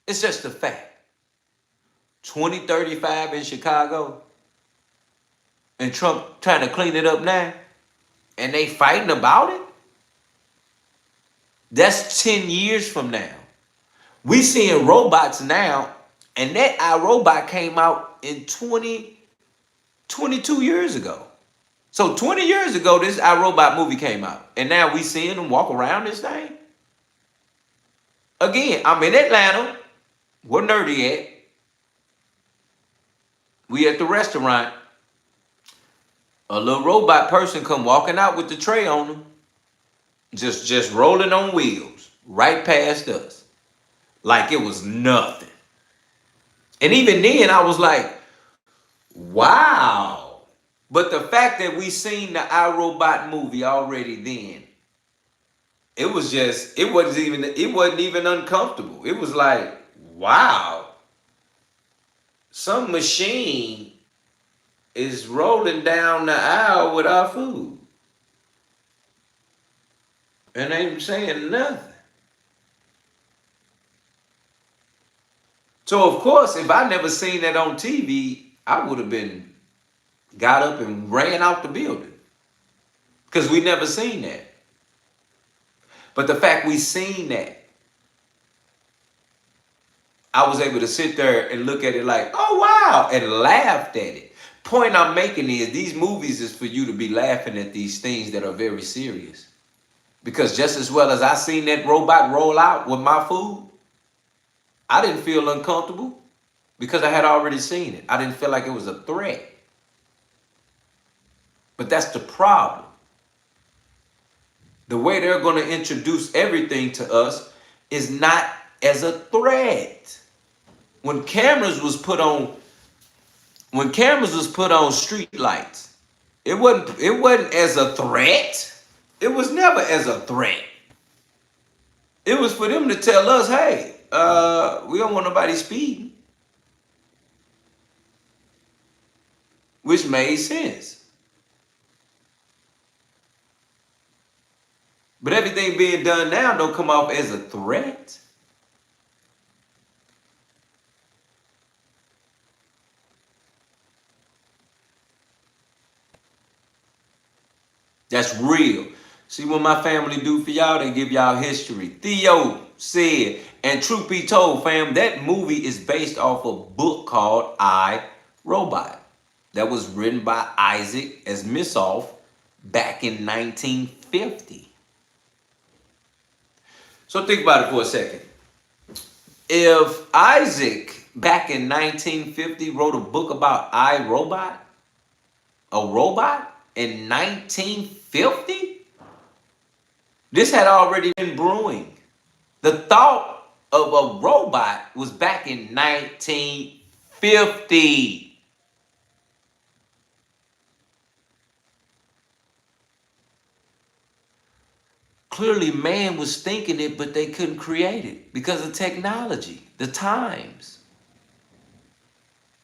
It's just a fact. 2035 in Chicago, and Trump trying to clean it up now, and they fighting about it? That's 10 years from now. We seeing robots now, and that iRobot came out in 22 years ago. So 20 years ago, this iRobot movie came out. And now we seeing them walk around this thing. Again, I'm in Atlanta. Where Nerdy at? We at the restaurant. A little robot person come walking out with the tray on them. Just rolling on wheels. Right past us. Like it was nothing. And even then, I was like, wow. But the fact that we seen the iRobot movie already then, it wasn't even uncomfortable. It was like, wow. Some machine is rolling down the aisle with our food. And ain't saying nothing. So of course, if I never seen that on TV, I would have been got up and ran out the building. Because we never seen that. But the fact we seen that, I was able to sit there and look at it like, oh wow, and laughed at it. Point I'm making is these movies is for you to be laughing at these things that are very serious. Because just as well as I seen that robot roll out with my food, I didn't feel uncomfortable because I had already seen it. I didn't feel like it was a threat. But that's the problem. The way they're going to introduce everything to us is not as a threat. When cameras was put on street lights, it wasn't as a threat. It was never as a threat. It was for them to tell us, hey, we don't want nobody speeding. Which made sense. But everything being done now don't come off as a threat. That's real. See what my family do for y'all? They give y'all history. Theo said, and truth be told, fam, that movie is based off a book called I, Robot. That was written by Isaac Asimov back in 1950. So think about it for a second. If Isaac back in 1950 wrote a book about I, Robot, a robot in 1950, this had already been brewing. The thought of a robot was back in 1950. Clearly, man was thinking it, but they couldn't create it because of technology, the times.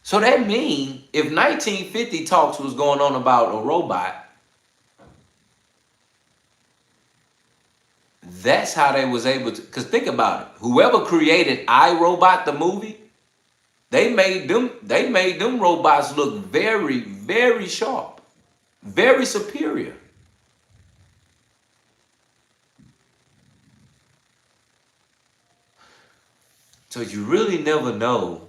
So that means if 1950 talks was going on about a robot, that's how they was able to, because think about it. Whoever created iRobot, the movie, they made them robots look very, very sharp, very superior. So you really never know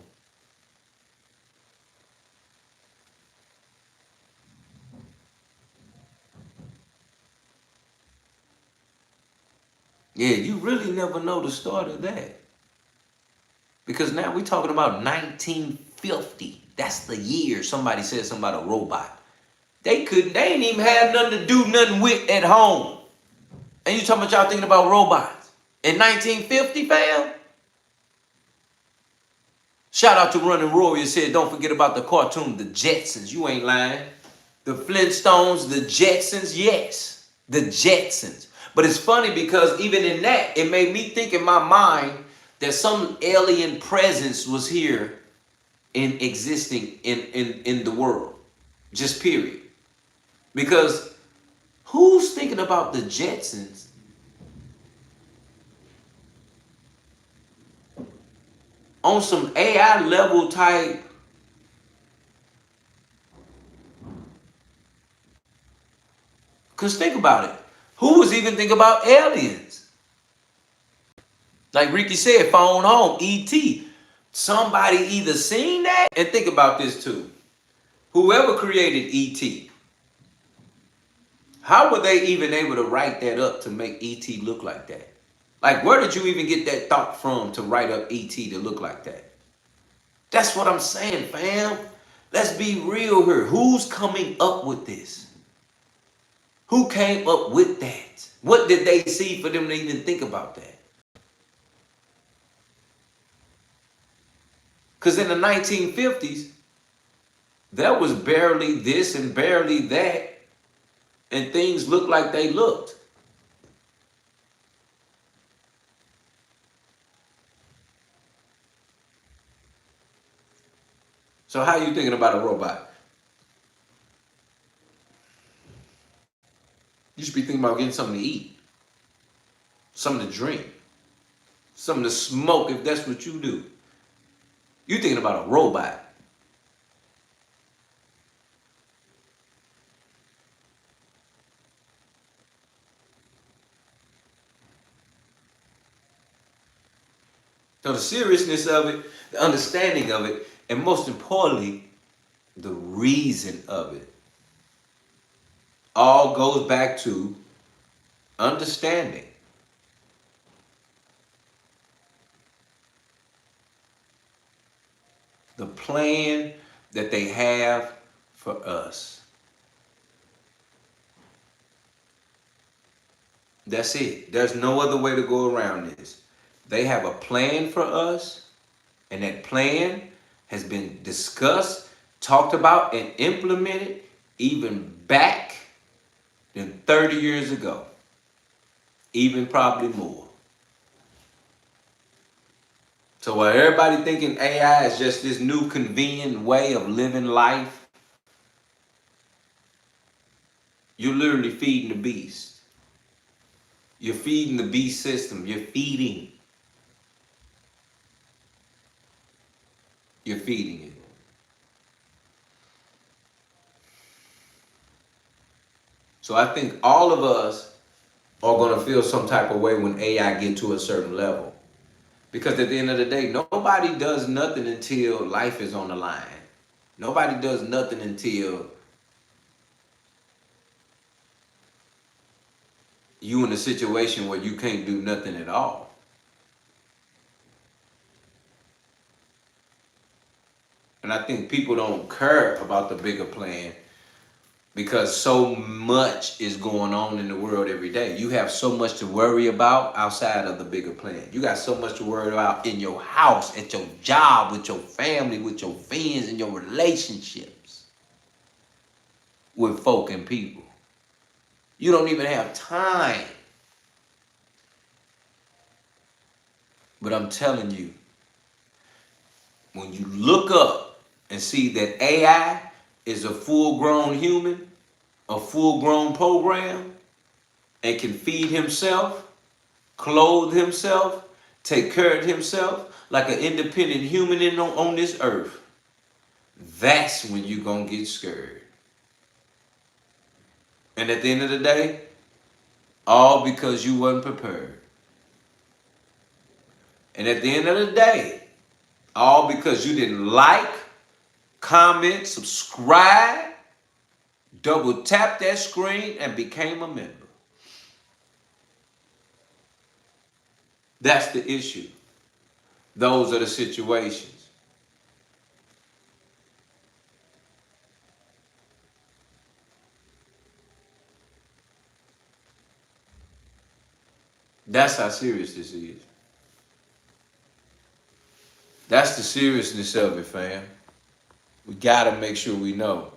you really never know the start of that. Because now we're talking about 1950. That's the year somebody said something about a robot. They ain't even had nothing to do nothing with at home. And you talking about y'all thinking about robots. In 1950, fam? Shout out to Running Rory said, don't forget about the cartoon, the Jetsons. You ain't lying. The Flintstones, the Jetsons, yes. The Jetsons. But it's funny because even in that, it made me think in my mind that some alien presence was here in existing in the world. Just period. Because who's thinking about the Jetsons on some AI level type? Because think about it. Who was even thinking about aliens? Like Ricky said, phone home, E.T. Somebody either seen that, and think about this too. Whoever created E.T., How were they even able to write that up to make E.T. look like that? Like, where did you even get that thought from to write up E.T. to look like that? That's what I'm saying, fam. Let's be real here. Who's coming up with this? Who came up with that? What did they see for them to even think about that? Because in the 1950s, there was barely this and barely that, and things looked like they looked. So how are you thinking about a robot? You should be thinking about getting something to eat, something to drink, something to smoke if that's what you do. You're thinking about a robot. So the seriousness of it, the understanding of it, and most importantly, the reason of it, all goes back to understanding. The plan that they have for us. That's it. There's no other way to go around this. They have a plan for us, and that plan has been discussed, talked about, and implemented even back than 30 years ago. Even probably more. So while everybody thinking AI is just this new convenient way of living life, you're literally feeding the beast. You're feeding the beast system. You're feeding. You're feeding it. So I think all of us are going to feel some type of way when AI get to a certain level. Because at the end of the day, nobody does nothing until life is on the line. Nobody does nothing until you in a situation where you can't do nothing at all. And I think people don't care about the bigger plan because so much is going on in the world every day. You have so much to worry about outside of the bigger plan. You got so much to worry about in your house, at your job, with your family, with your friends, and your relationships with folk and people. You don't even have time. But I'm telling you, when you look up and see that AI is a full-grown human, a full-grown program, and can feed himself, clothe himself, take care of himself like an independent human on this earth, that's when you're going to get scared. And at the end of the day, all because you wasn't prepared. And at the end of the day, all because you didn't like, comment, subscribe, double tap that screen, and became a member. That's the issue. Those are the situations. That's how serious this is. That's the seriousness of it, fam. We gotta make sure we know.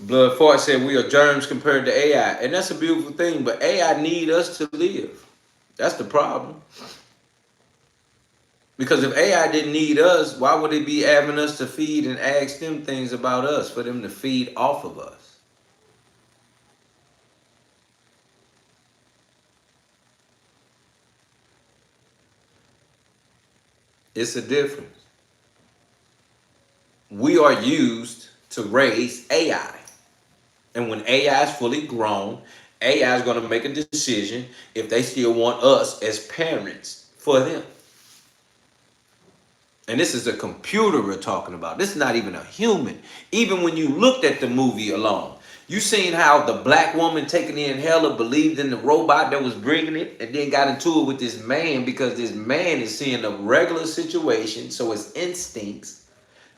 Blood Fart said we are germs compared to AI. And that's a beautiful thing, but AI need us to live. That's the problem. Because if AI didn't need us, why would it be having us to feed and ask them things about us for them to feed off of us? It's a difference. We are used to raise AI. And when AI is fully grown, AI is going to make a decision if they still want us as parents for them. And this is a computer we're talking about. This is not even a human. Even when you looked at the movie alone, you seen how the black woman taking the inhaler believed in the robot that was bringing it, and then got into it with this man because this man is seeing a regular situation, so it's instincts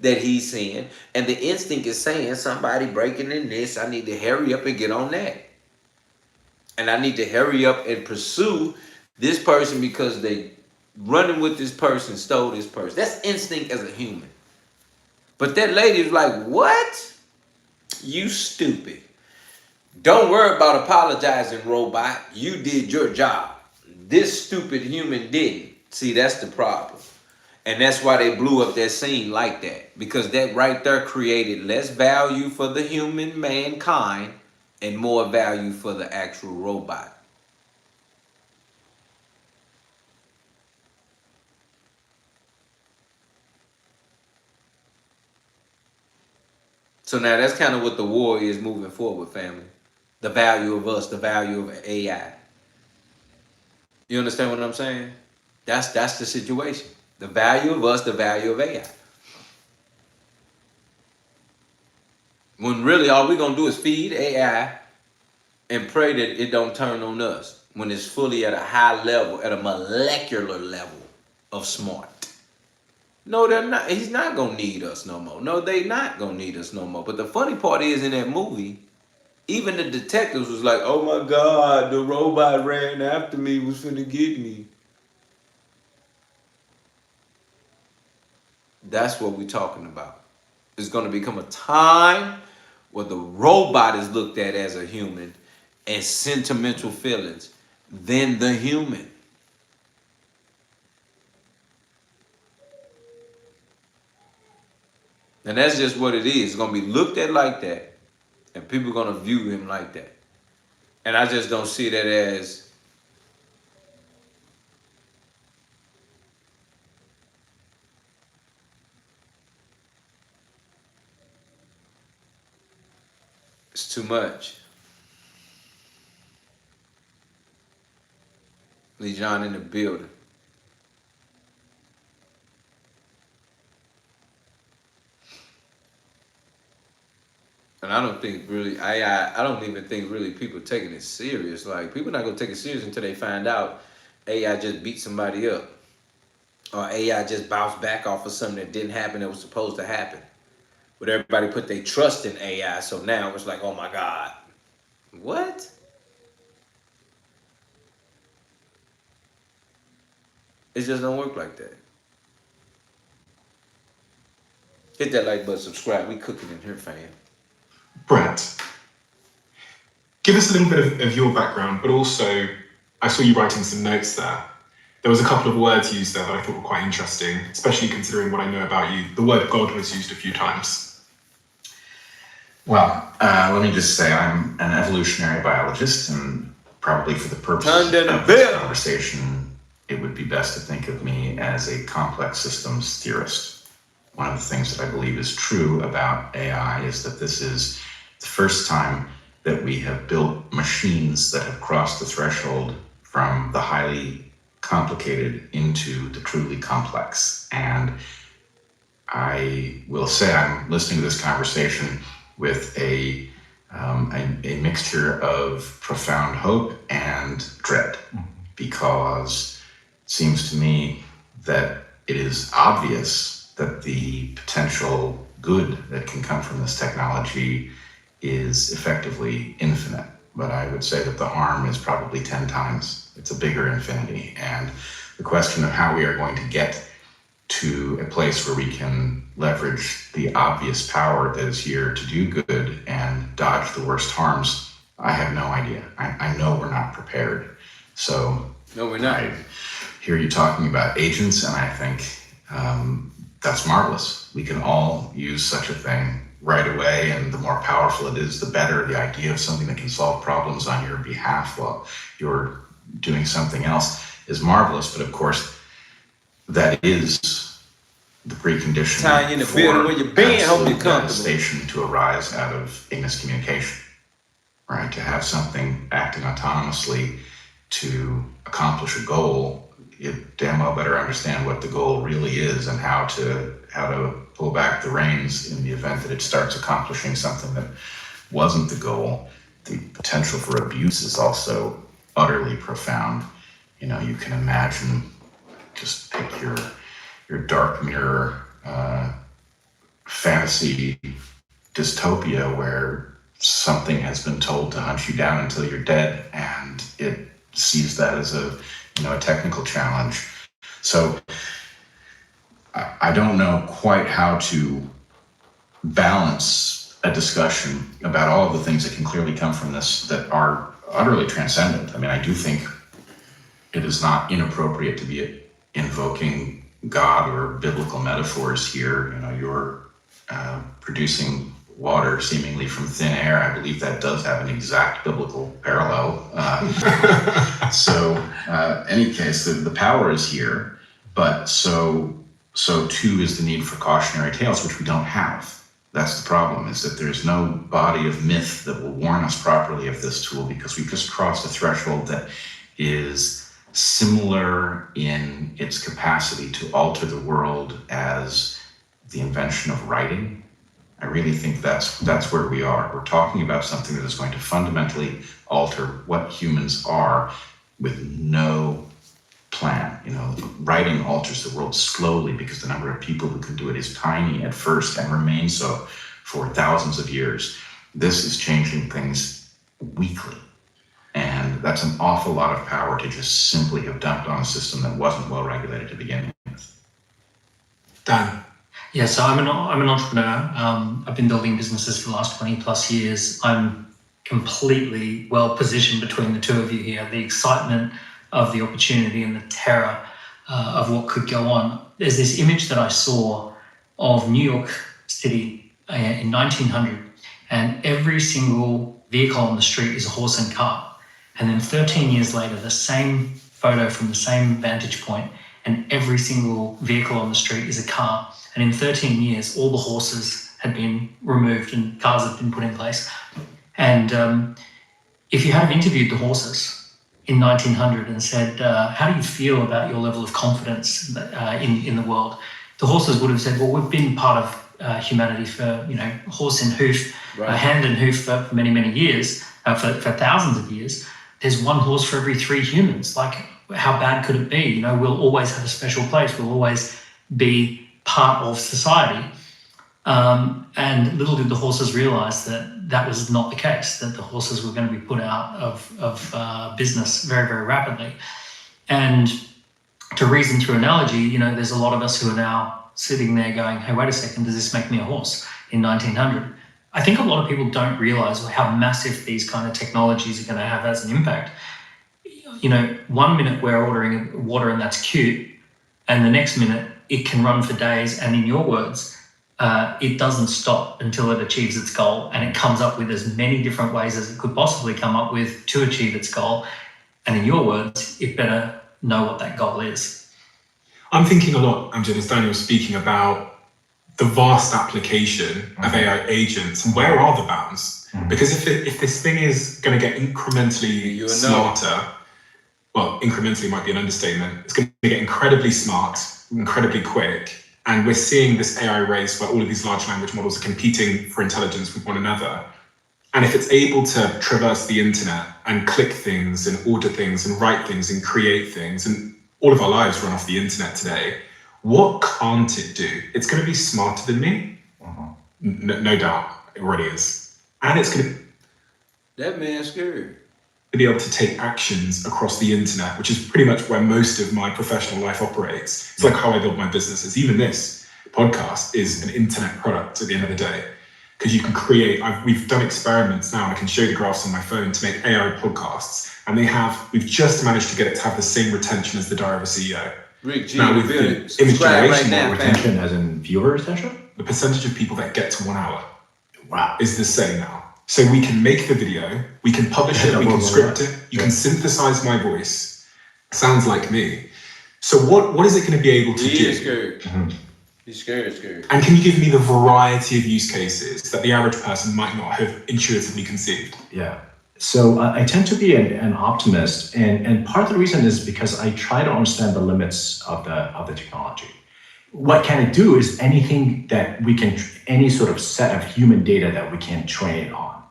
that he's seeing, and the instinct is saying somebody breaking in this, I need to hurry up and get on that. And I need to hurry up and pursue this person because they running with this person, stole this person. That's instinct as a human. But that lady was like, what? You stupid. Don't worry about apologizing, robot. You did your job. This stupid human didn't. See, that's the problem. And that's why they blew up that scene like that. Because that right there created less value for the human mankind and more value for the actual robot. So now that's kind of what the war is moving forward, family. The value of us, the value of AI. You understand what I'm saying? That's the situation. The value of us, the value of AI. When really all we're going to do is feed AI and pray that it don't turn on us when it's fully at a high level, at a molecular level of smart. No, they're not. He's not going to need us no more. No, they not going to need us no more. But the funny part is in that movie, even the detectives was like, oh my God, the robot ran after me, was finna get me. That's what we're talking about. It's going to become a time where the robot is looked at as a human and sentimental feelings than the human. And that's just what it is. It's going to be looked at like that. And people are going to view him like that. And I just don't see that as it's too much. Lee John in the building. And I don't think really, I don't even think really people taking it serious. Like, people not going to take it serious until they find out AI just beat somebody up. Or AI just bounced back off of something that didn't happen that was supposed to happen. But everybody put their trust in AI, so now it's like, oh my God. What? It just don't work like that. Hit that like button, subscribe. We cooking in here, fam. Brett, give us a little bit of your background, but also I saw you writing some notes there. There was a couple of words used there that I thought were quite interesting, especially considering what I know about you. The word God was used a few times. Well, let me just say I'm an evolutionary biologist, and probably for the purposes of this conversation, it would be best to think of me as a complex systems theorist. One of the things that I believe is true about AI is that this is the first time that we have built machines that have crossed the threshold from the highly complicated into the truly complex. And I will say I'm listening to this conversation with a mixture of profound hope and dread, because it seems to me that it is obvious that the potential good that can come from this technology is effectively infinite. But I would say that the harm is probably 10 times. It's a bigger infinity. And the question of how we are going to get to a place where we can leverage the obvious power that is here to do good and dodge the worst harms, I have no idea. I know we're not prepared. So no, we're not. I hear you talking about agents, and I think that's marvelous. We can all use such a thing right away, and the more powerful it is, the better. The idea of something that can solve problems on your behalf while you're doing something else is marvelous. But of course, that is the precondition for absolute devastation to arise out of miscommunication, right? To have something acting autonomously to accomplish a goal you damn well better understand what the goal really is and how to pull back the reins in the event that it starts accomplishing something that wasn't the goal. The potential for abuse is also utterly profound. You know, you can imagine, just pick your dark mirror fantasy dystopia where something has been told to hunt you down until you're dead, and it sees that as a technical challenge. So I don't know quite how to balance a discussion about all of the things that can clearly come from this that are utterly transcendent. I mean, I do think it is not inappropriate to be invoking God or biblical metaphors here. You know, you're producing water seemingly from thin air. I believe that does have an exact biblical parallel. So, any case, the power is here, but so too is the need for cautionary tales, which we don't have. That's the problem, is that there's no body of myth that will warn us properly of this tool, because we've just crossed a threshold that is similar in its capacity to alter the world as the invention of writing. I really think that's where we are. We're talking about something that is going to fundamentally alter what humans are with no plan. You know, writing alters the world slowly because the number of people who can do it is tiny at first and remains so for thousands of years. This is changing things weekly. And that's an awful lot of power to just simply have dumped on a system that wasn't well regulated to begin with. Dan? Yeah, so I'm an entrepreneur. I've been building businesses for the last 20 plus years. I'm completely well positioned between the two of you here. The excitement of the opportunity and the terror of what could go on. There's this image that I saw of New York City in 1900, and every single vehicle on the street is a horse and cart. And then 13 years later, the same photo from the same vantage point, and every single vehicle on the street is a car. And in 13 years, all the horses had been removed and cars had been put in place. And if you had interviewed the horses in 1900 and said, how do you feel about your level of confidence in the world? The horses would have said, well, we've been part of humanity for, horse and hoof, hand and hoof for many, many years, for thousands of years. There's one horse for every 3 humans. Like, how bad could it be? We'll always have a special place. We'll always be part of society. And little did the horses realize that that was not the case, that the horses were going to be put out of business very, very rapidly. And to reason through analogy, there's a lot of us who are now sitting there going, hey, wait a second, does this make me a horse in 1900? I think a lot of people don't realize how massive these kind of technologies are going to have as an impact. 1 minute we're ordering water and that's cute, and the next minute it can run for days, and in your words, it doesn't stop until it achieves its goal, and it comes up with as many different ways as it could possibly come up with to achieve its goal. And in your words, it better know what that goal is. I'm thinking a lot, Amjad, as Daniel's speaking about the vast application of AI agents, and where are the bounds? Because if this thing is going to get incrementally smarter, well, incrementally might be an understatement, it's going to get incredibly smart, incredibly quick, and we're seeing this AI race where all of these large language models are competing for intelligence with one another. And if it's able to traverse the internet and click things and order things and write things and create things, and all of our lives run off the internet today, what can't it do? It's going to be smarter than me. No doubt, it already is. And it's going to... That man's scared. Be able to take actions across the internet, which is pretty much where most of my professional life operates. It's like how I build my businesses. Even this podcast is an internet product at the end of the day, because you can create, we've done experiments now, and I can show you the graphs on my phone to make AI podcasts, and we've just managed to get it to have the same retention as the Diary of a CEO. Rick G, now with the image generation model, Retention as in viewer retention? the percentage of people that get to 1 hour Wow. is the same now. So we can make the video, we can publish it, we can script it, you can synthesize my voice. Sounds like me. So what is it going to be able to do? He is scared. He's scared. And can you give me the variety of use cases that the average person might not have intuitively conceived? Yeah. So I tend to be an optimist, and part of the reason is because I try to understand the limits of the technology. What can it do is anything that we can, any sort of set of human data that we can train it on.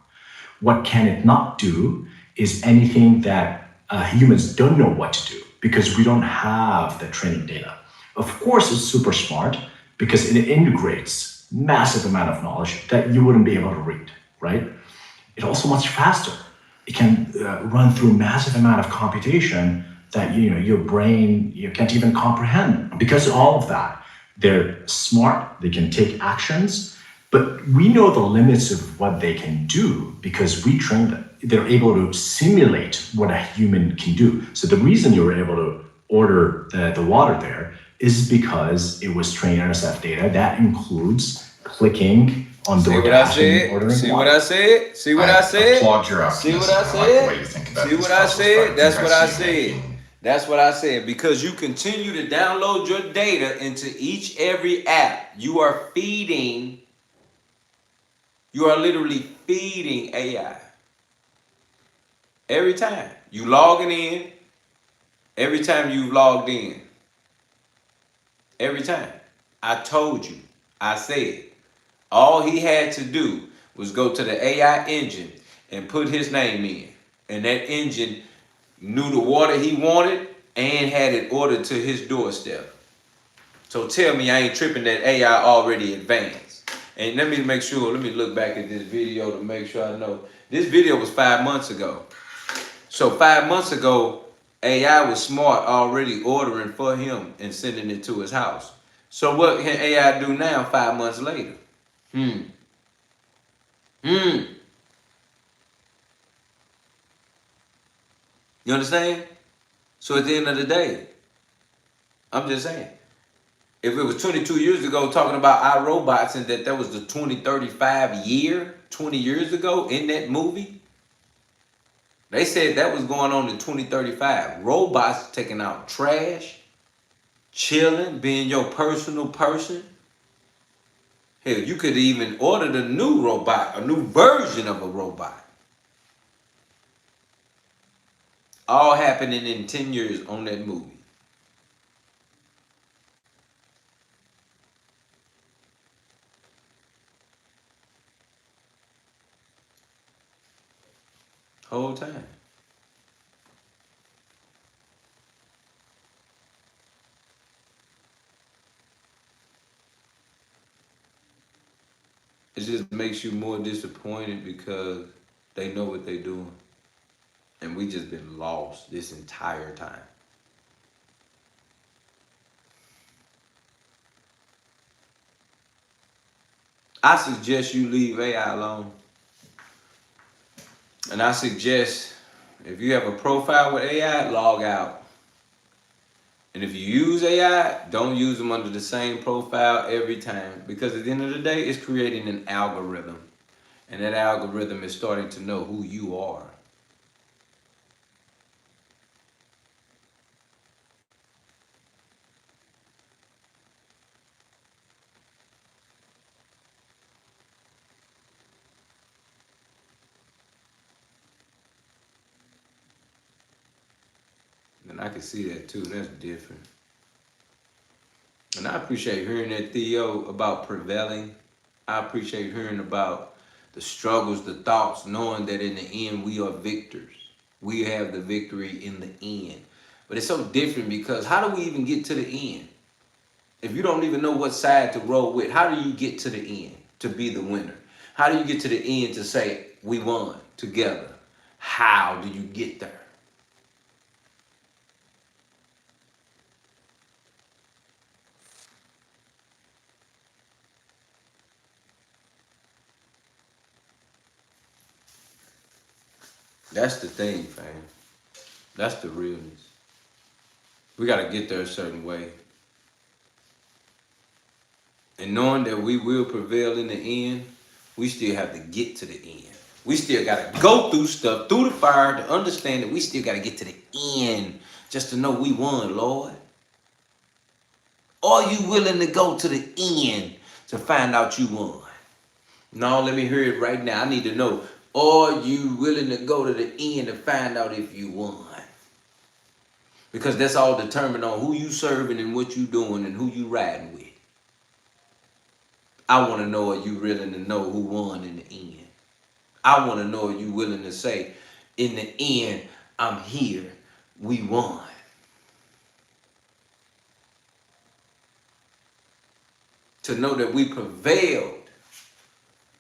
What can it not do is anything that humans don't know what to do because we don't have the training data. Of course, it's super smart because it integrates massive amount of knowledge that you wouldn't be able to read, right? It's also much faster. It can run through massive amount of computation that your brain can't even comprehend. Because of all of that, they're smart, they can take actions, but we know the limits of what they can do because we train them. They're able to simulate what a human can do. So the reason you were able to order the water there is because it was trained on NSF data. That includes clicking on DoorDash and ordering water. See what I said? See what I said? Applaud your See optimism. what I like said? the way you think about See these what I puzzles, but said? think That's what I see you said. making- That's what I said. Because you continue to download your data into every app, you are literally feeding AI. Every time you logging in, every time you've logged in, every time. I told you, I said, all he had to do was go to the AI engine and put his name in. And that engine knew the water he wanted and had it ordered to his doorstep. So tell me I ain't tripping that AI already advanced. And let me make sure, let me look back at this video to make sure I know. This video was 5 months ago. So 5 months ago, AI was smart already ordering for him and sending it to his house. So what can AI do now 5 months later? You understand? So at the end of the day, I'm just saying, if it was 22 years ago talking about iRobots and that was the 2035 year, 20 years ago in that movie, they said that was going on in 2035. Robots taking out trash, chilling, being your personal person. Hell, you could even order the new robot, a new version of a robot. All happening in 10 years on that movie. Whole time. It just makes you more disappointed because they know what they're doing. And we just been lost this entire time. I suggest you leave AI alone. And I suggest if you have a profile with AI, log out. And if you use AI, don't use them under the same profile every time. Because at the end of the day, it's creating an algorithm. And that algorithm is starting to know who you are. And I can see that too. That's different. And I appreciate hearing that, Theo, about prevailing. I appreciate hearing about the struggles, the thoughts, knowing that in the end we are victors. We have the victory in the end. But it's so different because how do we even get to the end? If you don't even know what side to roll with, how do you get to the end to be the winner? How do you get to the end to say we won together? How do you get there? That's the thing, fam. That's the realness. We got to get there a certain way. And knowing that we will prevail in the end, we still have to get to the end. We still got to go through stuff, through the fire, to understand that we still got to get to the end just to know we won, Lord. Are you willing to go to the end to find out you won? No, let me hear it right now. I need to know. Or are you willing to go to the end to find out if you won? Because that's all determined on who you serving and what you doing and who you riding with. I want to know, are you willing to know who won in the end? I want to know, are you willing to say, in the end, I'm here, we won. To know that we prevailed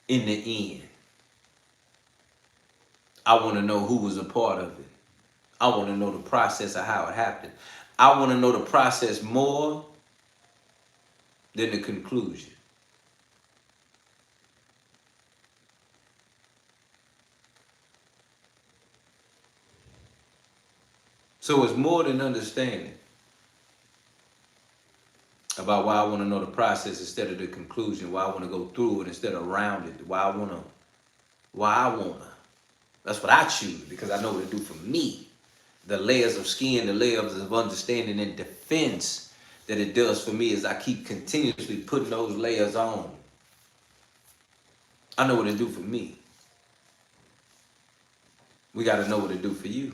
in the end. I want to know who was a part of it. I want to know the process of how it happened. I want to know the process more than the conclusion. So it's more than understanding about why I want to know the process instead of the conclusion, why I want to go through it instead of around it, why I want to. That's what I choose, because I know what it do for me. The layers of skin, the layers of understanding and defense that it does for me is I keep continuously putting those layers on. I know what it do for me. We got to know what it do for you.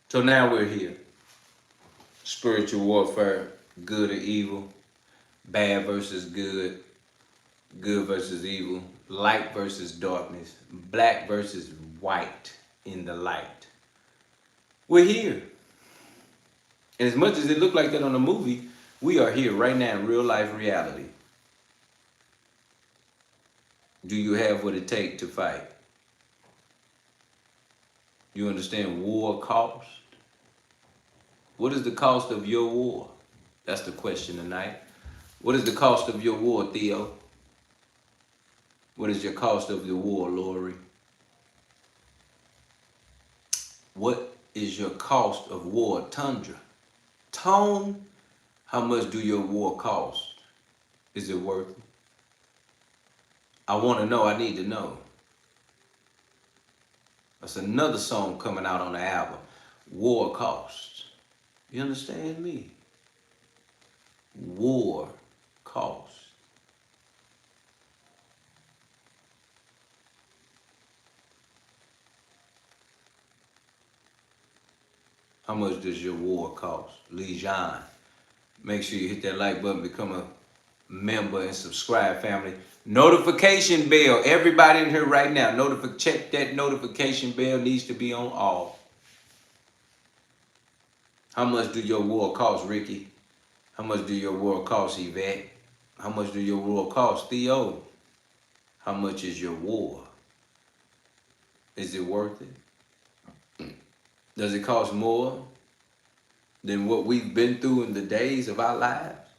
So now we're here. Spiritual warfare, good or evil, bad versus good, good versus evil, light versus darkness, black versus white in the light. We're here. And as much as it looked like that on the movie, we are here right now in real life reality. Do you have what it takes to fight? You understand war cost? What is the cost of your war? That's the question tonight. What is the cost of your war, Theo? What is your cost of your war, Lori? What is your cost of war, Tundra? Tone, how much do your war cost? Is it worth it? I want to know, I need to know. That's another song coming out on the album, War Cost. You understand me? War cost. How much does your war cost? Lee John. Make sure you hit that like button, become a member and subscribe, family. Notification bell. Everybody in here right now, check that notification bell needs to be on all. How much do your war cost, Ricky? How much do your war cost, Yvette? How much do your war cost, Theo? How much is your war? Is it worth it? Does it cost more than what we've been through in the days of our lives?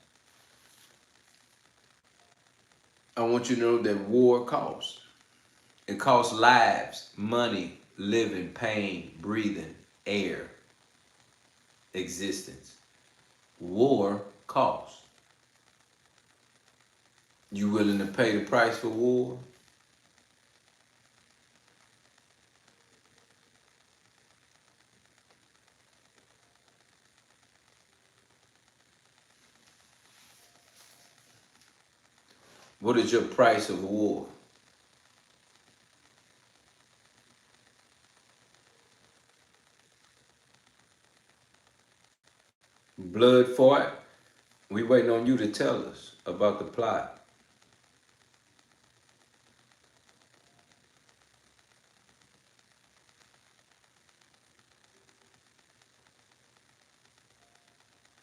I want you to know that war costs. It costs lives, money, living, pain, breathing, air, existence. War costs. You willing to pay the price for war? What is your price of war? Blood fought. We waiting on you to tell us about the plot.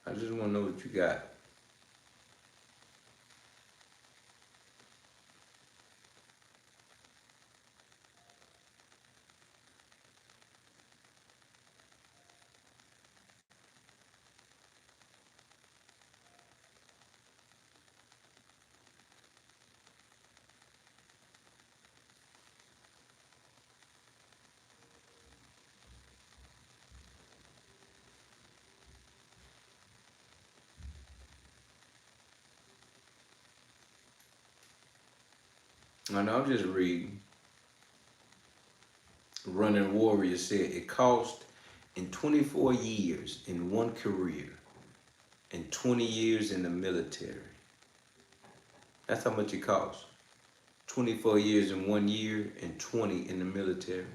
I just want to know what you got. I know, I'm just reading. Running Warrior said it cost in 24 years in one career and 20 years in the military. That's how much it costs. 24 years in 1 year and 20 in the military.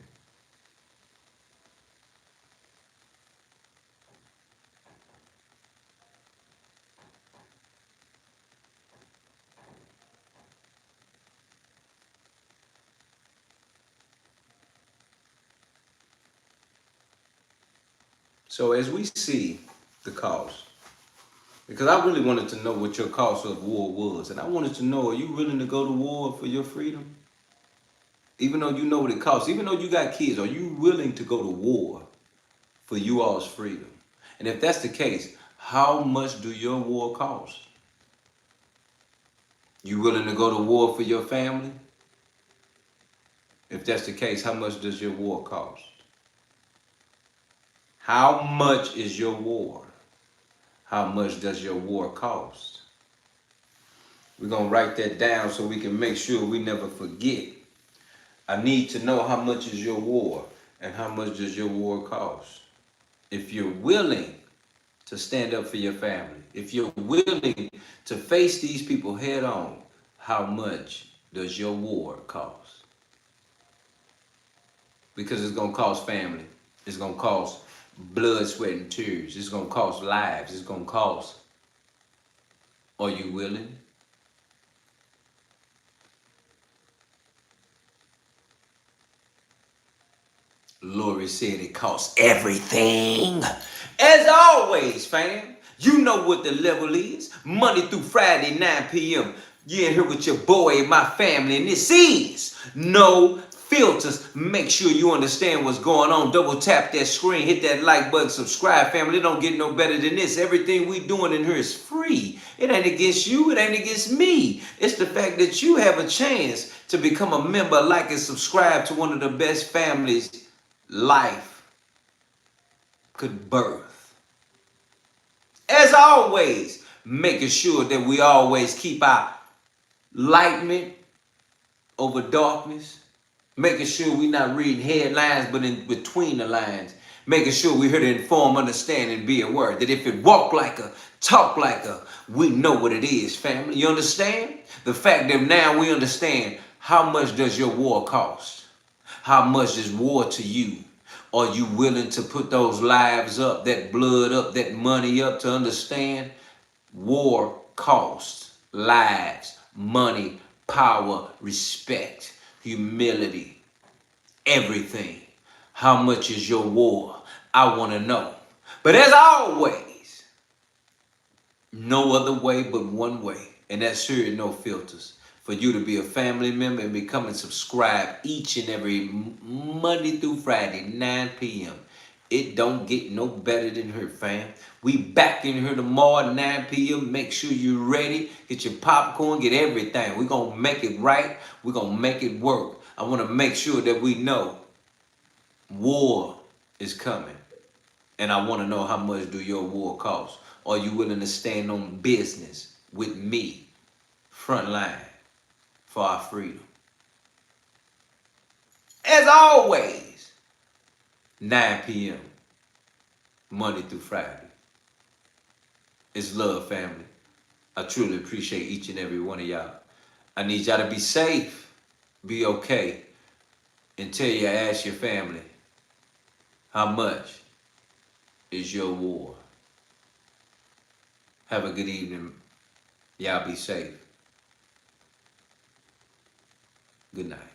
So as we see the cost, because I really wanted to know what your cost of war was, and I wanted to know, are you willing to go to war for your freedom? Even though you know what it costs, even though you got kids, are you willing to go to war for you all's freedom? And if that's the case, how much do your war cost? You willing to go to war for your family? If that's the case, how much does your war cost? How much is your war? How much does your war cost? We're going to write that down so we can make sure we never forget. I need to know how much is your war and how much does your war cost. If you're willing to stand up for your family, if you're willing to face these people head on, how much does your war cost? Because it's going to cost family. It's going to cost blood, sweat, and tears. It's going to cost lives. It's going to cost. Are you willing? Lori said it costs everything. As always, fam, you know what the level is. Monday through Friday, 9 p.m. You're in here with your boy and my family, and this is No Filters. Make sure you understand what's going on. Double tap that screen, hit that like button, subscribe, family. It don't get no better than this. Everything we doing in here is free. It ain't against you, it ain't against me. It's the fact that you have a chance to become a member, like and subscribe to one of the best families life could birth. As always, making sure that we always keep our enlightenment over darkness, making sure we're not reading headlines but in between the lines, making sure we're here to inform, understand, and be aware that if it walk like a, talk like a, we know what it is, family. You understand? The fact that now we understand how much does your war cost? How much is war to you? Are you willing to put those lives up, that blood up, that money up to understand? War costs lives, money, power, respect, humility, everything. How much is your war? I want to know. But as always, no other way but one way. And that's here at No Filters. For you to be a family member and become and subscribe each and every Monday through Friday, 9 p.m. It don't get no better than here, fam. We back in here tomorrow at 9 p.m. Make sure you're ready. Get your popcorn, get everything. We're going to make it right. We're going to make it work. I want to make sure that we know war is coming. And I want to know, how much do your war cost? Are you willing to stand on business with me, front line, for our freedom? As always, 9 p.m. Monday through Friday. It's love, family. I truly appreciate each and every one of y'all. I need y'all to be safe, be okay, until you ask your family, how much is your war? Have a good evening. Y'all be safe. Good night.